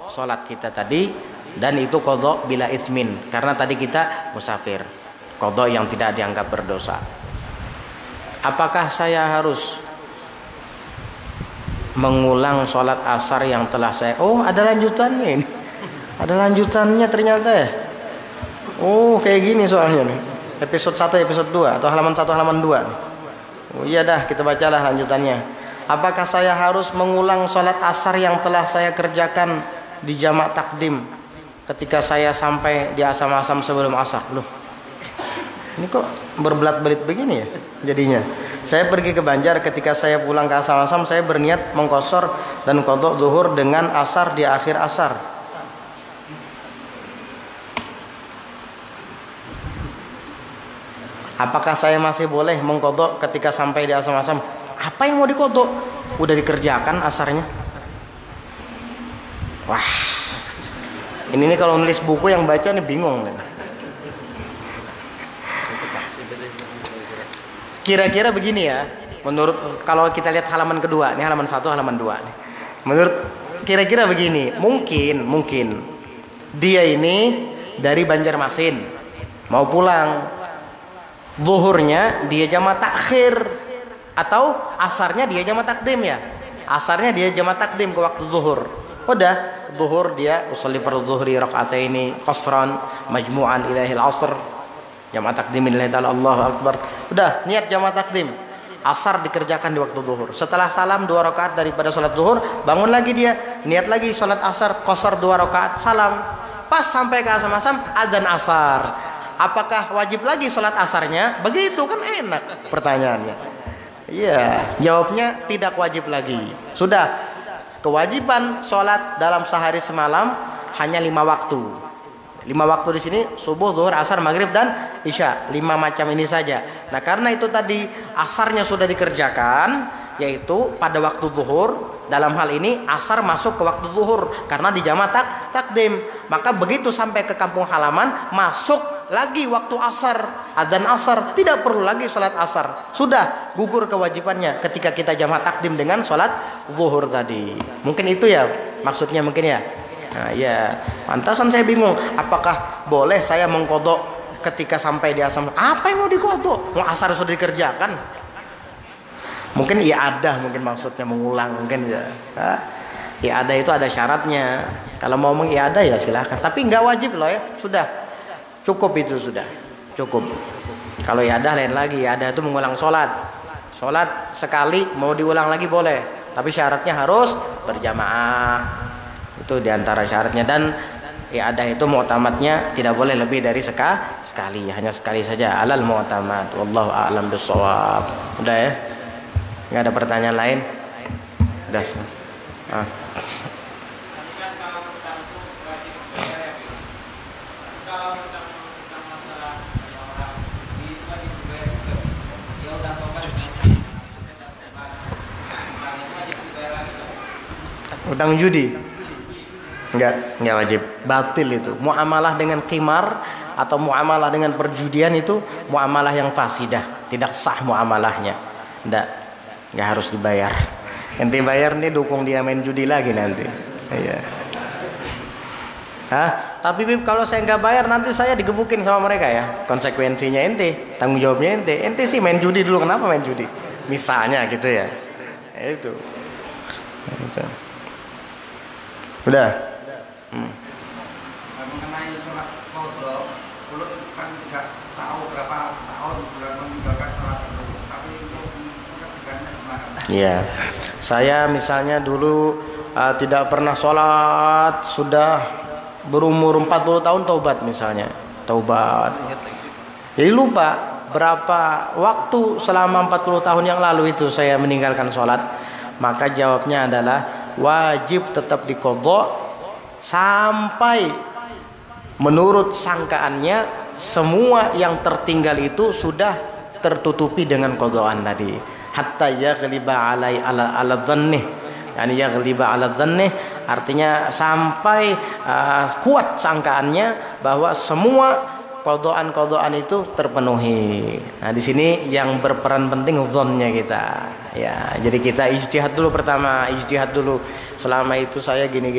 sholat kita tadi, dan itu qadha bila itsmin, karena tadi kita musafir, qadha yang tidak dianggap berdosa. Apakah saya harus mengulang sholat asar yang telah saya... Oh, ada lanjutannya ini. Ada lanjutannya ternyata ya. Oh, kayak gini soalnya nih. Episode 1, episode 2, atau halaman 1, halaman 2. Oh iya dah, kita bacalah lanjutannya. Apakah saya harus mengulang sholat asar yang telah saya kerjakan di jamak takdim ketika saya sampai di asam-asam sebelum asar? Loh, ini kok berbelat-belit begini ya jadinya. Saya pergi ke Banjar, ketika saya pulang ke asam-asam saya berniat mengqashar dan qadha zuhur dengan asar di akhir asar. Apakah saya masih boleh mengqadha ketika sampai di asam-asam? Apa yang mau diqadha? Udah dikerjakan asarnya. Wah, ini nih kalau nulis buku yang baca nih bingung nih. Kira-kira begini ya, menurut, kalau kita lihat halaman kedua, ini halaman 1, halaman 2 nih. Menurut kira-kira begini, mungkin dia ini dari Banjarmasin mau pulang, zuhurnya dia jamak takhir atau asarnya dia jamak takdim ya. Asarnya dia jamak takdim ke waktu zuhur. Udah, zuhur dia usolli fardhu zuhri rakaataini qasran majmu'an ilahil asr. Jamak takdim lillahi ta'ala, Allahu akbar. Udah, niat jamak takdim. Asar dikerjakan di waktu zuhur. Setelah salam 2 rakaat daripada sholat zuhur, bangun lagi dia, niat lagi sholat asar, qashar 2 rakaat, salam. Pas sampai ke asam-asam, adzan asar. Apakah wajib lagi sholat asarnya? Begitu kan enak pertanyaannya. Iya, jawabnya tidak wajib lagi. Sudah, kewajiban sholat dalam sehari semalam hanya 5 waktu. 5 waktu di sini, subuh, zuhur, asar, maghrib, dan isya. 5 macam ini saja. Nah, karena itu tadi asarnya sudah dikerjakan, yaitu pada waktu zuhur. Dalam hal ini asar masuk ke waktu zuhur karena dijamak takdim. Maka begitu sampai ke kampung halaman, masuk lagi waktu asar, adzan asar, tidak perlu lagi sholat asar. Sudah gugur kewajibannya ketika kita jamak takdim dengan sholat zuhur tadi. Mungkin itu ya maksudnya, mungkin ya. Nah ya, pantasan saya bingung, apakah boleh saya mengqadha ketika sampai di asam? Apa yang mau diqadha? Mau asar sudah dikerjakan. Mungkin iadah, mungkin maksudnya mengulang, mungkin ya. Iadah itu ada syaratnya. Kalau mau mengiadah ya silahkan, tapi nggak wajib loh ya. Sudah cukup, itu sudah cukup. Kalau iadah lain lagi. Iadah itu mengulang sholat sekali, mau diulang lagi boleh, tapi syaratnya harus berjamaah. Itu diantara syaratnya. Dan I'adah itu mu'tamadnya tidak boleh lebih dari sekali, hanya sekali saja alal mu'tamad. Wallahu a'lam bishawab. Udah ya? Nggak ada pertanyaan lain? Udah. Utang judi enggak wajib, batil itu. Muamalah dengan qimar atau muamalah dengan perjudian itu muamalah yang fasidah, tidak sah muamalahnya. Enggak harus dibayar. Ente bayar nih dukung dia main judi lagi nanti. Iya. Tapi Bib, kalau saya nggak bayar nanti saya digebukin sama mereka ya. Konsekuensinya ente, tanggung jawabnya ente. Ente sih main judi dulu, kenapa main judi? Misalnya gitu ya. Itu. Udah. Mengenai sholat qadha, ulun kan tidak tahu berapa tahun bulan meninggalkan sholat itu, tapi untuk mengerjakannya kemana? Iya. Saya misalnya dulu tidak pernah sholat, sudah berumur 40 tahun taubat misalnya. Taubat. Jadi lupa berapa waktu selama 40 tahun yang lalu itu saya meninggalkan sholat. Maka jawabnya adalah wajib tetap diqadha sampai menurut sangkaannya semua yang tertinggal itu sudah tertutupi dengan qadhaan tadi. Hatta yaghliba alai ala dhannih, yani yaghliba ala dhannih artinya sampai kuat sangkaannya bahwa semua qadhaan itu terpenuhi. Nah, di sini yang berperan penting dzonnya kita. Ya, jadi kita ijtihad dulu pertama, ijtihad dulu. Selama itu saya gini.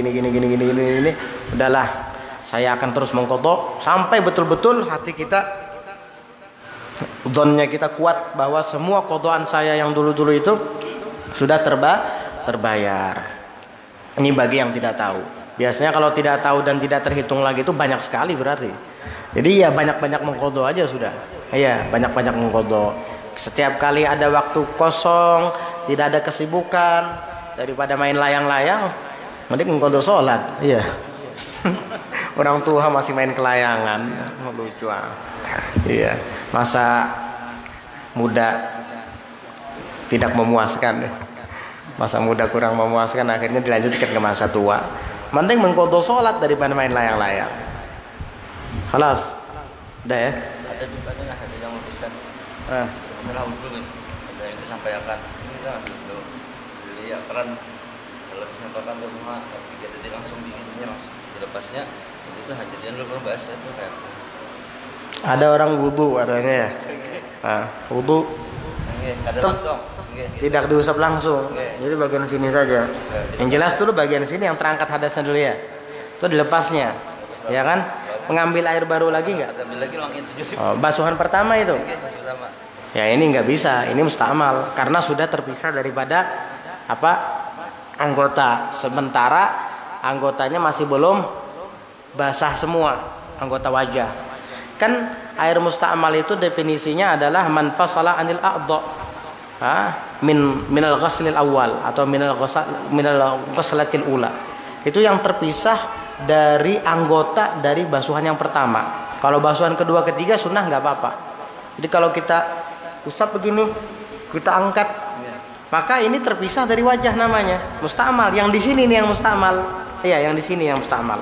Udahlah, saya akan terus mengqadha sampai betul-betul hati kita, dzonnya kita kuat bahwa semua qadhaan saya yang dulu-dulu itu sudah terbayar. Ini bagi yang tidak tahu. Biasanya kalau tidak tahu dan tidak terhitung lagi itu banyak sekali berarti. Jadi ya banyak-banyak mengqadha aja sudah. Iya, banyak-banyak mengqadha. Setiap kali ada waktu kosong, tidak ada kesibukan, daripada main layang-layang, mending mengqadha sholat. Iya. Orang tua masih main kelayangan, lucu. Iya. Masa muda tidak memuaskan. Masa muda kurang memuaskan, akhirnya dilanjutkan ke masa tua. Mending mengqadha sholat daripada main layang-layang. Halas, udah ya. Ada yang pesan. Masalah wudhu nih, ada yang disampaikan. Ini kan wudhu. Jadi ya kan kalau disampaikan ke rumah, ketika detik langsung dinginnya langsung dilepasnya. Seperti itu hajatnya dulu bahas itu kan. Ada orang wudhu adanya ya. Wudhu. Ada langsung. Tidak diusap langsung. Jadi bagian sini saja. Yang jelas dulu bagian sini yang terangkat hadasnya dulu ya. Itu dilepasnya, ya kan? Mengambil air baru lagi nggak? Basuhan pertama itu. Ya ini nggak bisa, ini musta'mal karena sudah terpisah daripada anggota. Sementara anggotanya masih belum basah semua, anggota wajah. Kan air musta'mal itu definisinya adalah man fasala anil a'dha. Minal ghaslil awal atau minal ghaslatil ula. Itu yang terpisah dari anggota dari basuhan yang pertama. Kalau basuhan kedua ketiga sunnah nggak apa-apa. Jadi kalau kita usap begini, kita angkat, maka ini terpisah dari wajah namanya musta'mal. Yang di sini nih yang musta'mal. Iya, yang di sini yang musta'mal.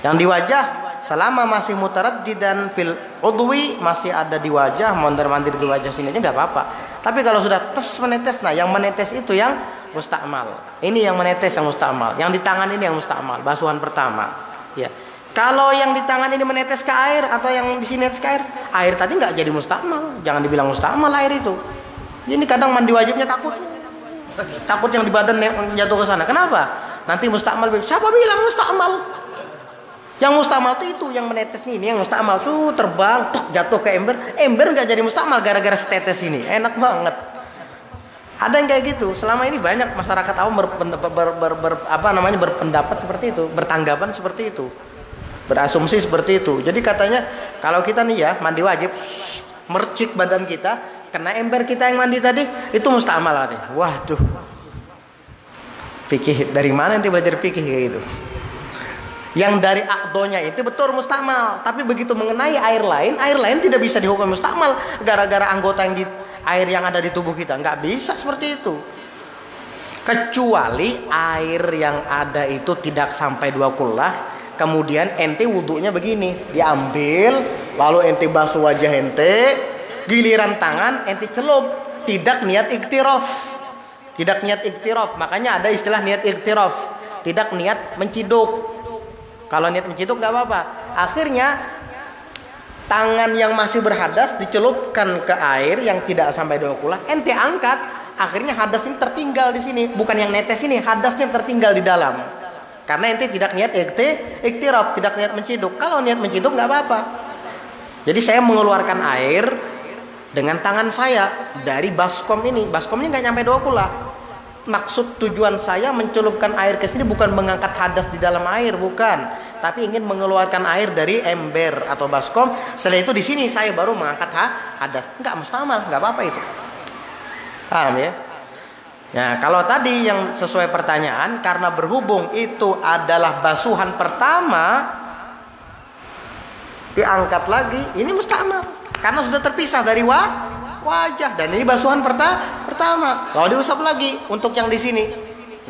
Yang di wajah selama masih mutaraddidan fil udwi, masih ada di wajah, mondar-mandir di wajah sini aja nggak apa-apa. Tapi kalau sudah tes menetes, nah yang menetes itu yang musta'mal. Ini yang menetes yang musta'mal. Yang di tangan ini yang musta'mal, basuhan pertama. Ya. Kalau yang di tangan ini menetes ke air atau yang di sini menetes ke air tadi nggak jadi musta'mal. Jangan dibilang musta'mal air itu. Ini kadang mandi wajibnya takut yang di badan jatuh ke sana. Kenapa? Nanti musta'mal. Siapa bilang musta'mal? Yang musta'mal itu yang menetes nih, ini yang musta'mal terbang, jatuh ke ember nggak jadi musta'mal gara-gara setetes ini. Enak banget. Ada yang kayak gitu. Selama ini banyak masyarakat awam berpendapat seperti itu, bertanggapan seperti itu, berasumsi seperti itu. Jadi katanya kalau kita nih ya mandi wajib, mercik badan kita, kena ember kita yang mandi tadi, itu musta'mal katanya. Waduh. Fikih dari mana nanti belajar fikih kayak gitu? Yang dari akdonya itu betul mustakmal, tapi begitu mengenai air lain tidak bisa dihukum mustakmal gara-gara anggota air yang ada di tubuh kita. Nggak bisa seperti itu. Kecuali air yang ada itu tidak sampai 2 kullah, kemudian ente wudhunya begini, diambil, lalu ente basuh wajah ente, giliran tangan ente celup, tidak niat iktiraf. Tidak niat iktiraf, makanya ada istilah niat iktiraf, tidak niat menciduk. Kalau niat menciduk nggak apa-apa. Akhirnya tangan yang masih berhadas dicelupkan ke air yang tidak sampai 2 kullah, ente angkat, akhirnya hadas ini tertinggal di sini, bukan yang netes ini, hadasnya tertinggal di dalam. Karena ente tidak niat iktiraf, tidak niat menciduk. Kalau niat menciduk nggak apa-apa. Jadi saya mengeluarkan air dengan tangan saya dari baskom ini. Baskom ini nggak nyampe 2 kullah. Maksud tujuan saya mencelupkan air ke sini bukan mengangkat hadas di dalam air, bukan, tapi ingin mengeluarkan air dari ember atau baskom. Setelah itu di sini saya baru mengangkat hadas. Enggak mustamal, nggak apa-apa itu. Paham ya? Nah, kalau tadi yang sesuai pertanyaan, karena berhubung itu adalah basuhan pertama, diangkat lagi, ini mustamal karena sudah terpisah dari wajah, dan ini basuhan pertama. Kalau diusap lagi untuk yang di sini,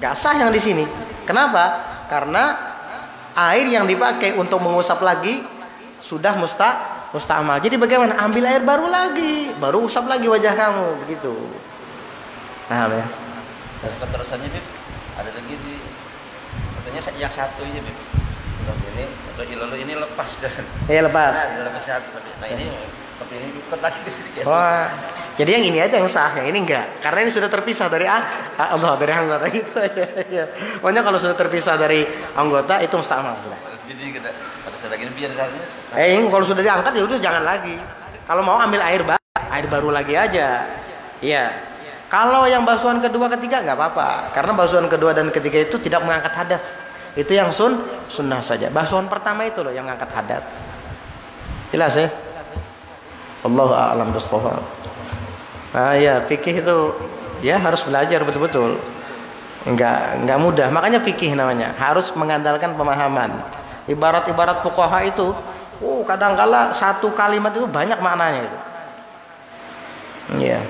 nggak sah yang di sini. Kenapa? Karena air yang dipakai untuk mengusap lagi sudah mustamal. Jadi bagaimana? Ambil air baru lagi, baru usap lagi wajah kamu, begitu. Paham ya? Keterusannya Bib, ada lagi di katanya yang satu aja Bib. Lalu ini lepas dan. Iya lepas. Nah, lepas satu. Nah ini tapi ini ikut lagi di sini. Wah, jadi yang ini aja yang sah, yang ini enggak. Karena ini sudah terpisah dari Allah, dari anggota itu aja. Pokoknya kalau sudah terpisah dari anggota itu mustamal sudah. Jadi kita harus ada lagi biar satunya. Kalau sudah diangkat ya udah jangan lagi. Kalau mau ambil air baru lagi aja. Iya. Kalau yang basuhan kedua ketiga nggak apa-apa, karena basuhan kedua dan ketiga itu tidak mengangkat hadas. Itu yang sunnah saja. Basuhan pertama itu loh yang ngangkat hadas. Jelas ya? Wallahu a'lam bishawab. Ya, fikih itu ya harus belajar betul-betul. Enggak mudah. Makanya fikih namanya. Harus mengandalkan pemahaman. Ibarat-ibarat fuqaha itu, kadang-kala satu kalimat itu banyak maknanya itu. Ya.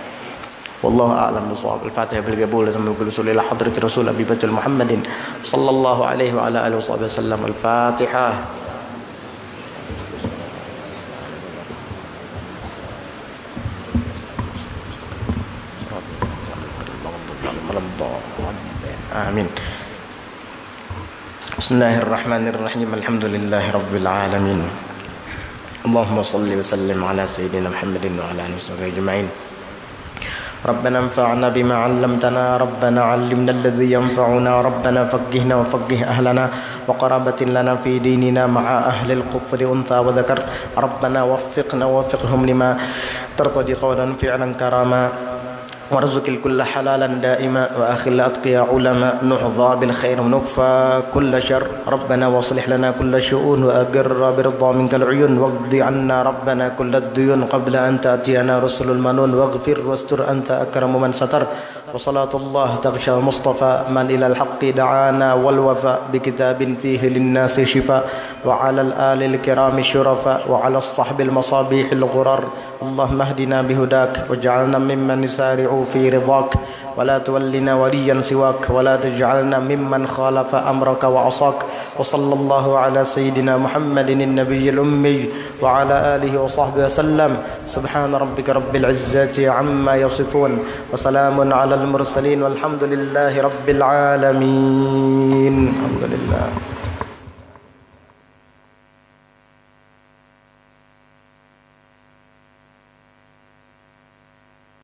Wallahu a'lam bishawab. Al-Fatihah bil qabul sambil ila hadrati Rasul Abi Bakar Muhammadin sallallahu alaihi wa ala alihi wasallam. Al-Fatihah. Amin. Bismillahirrahmanirrahim. Alhamdulillahi rabbil alamin. Allahumma salli wa sallim ala sayyidina Muhammadin wa ala alihi wa ajma'in. ربنا انفعنا بما علمتنا ربنا علمنا الذي ينفعنا ربنا فقهنا وفقه أهلنا وقرابة لنا في ديننا مع أهل القطر أنثى وذكر ربنا وفقنا ووفقهم لما ترتضي قولا فعلا كراما وارزق الكل حلالا دائما وآخر الأتقياء علماء نحظى بالخير ونكفى كل شر ربنا واصلح لنا كل شؤون وأقر برضا منك العيون واقض عنا ربنا كل الديون قبل أن تأتينا رسل المنون واغفر واستر أنت أكرم من ستر وصلاة الله تغشى المصطفى من إلى الحق دعانا والوفاء بكتاب فيه للناس شفاء وعلى الآل الكرام الشرفاء وعلى الصحب المصابيح الغرر اللهم اهدنا بهداك واجعلنا ممن يسارع في رضاك ولا تولنا وليا سواك ولا تجعلنا ممن خالف أمرك وعصاك وصلى الله على سيدنا محمد النبي الأمي وعلى آله وصحبه وسلم سبحان ربك رب العزة عما يصفون وسلام على المرسلين والحمد لله رب العالمين. الحمد لله.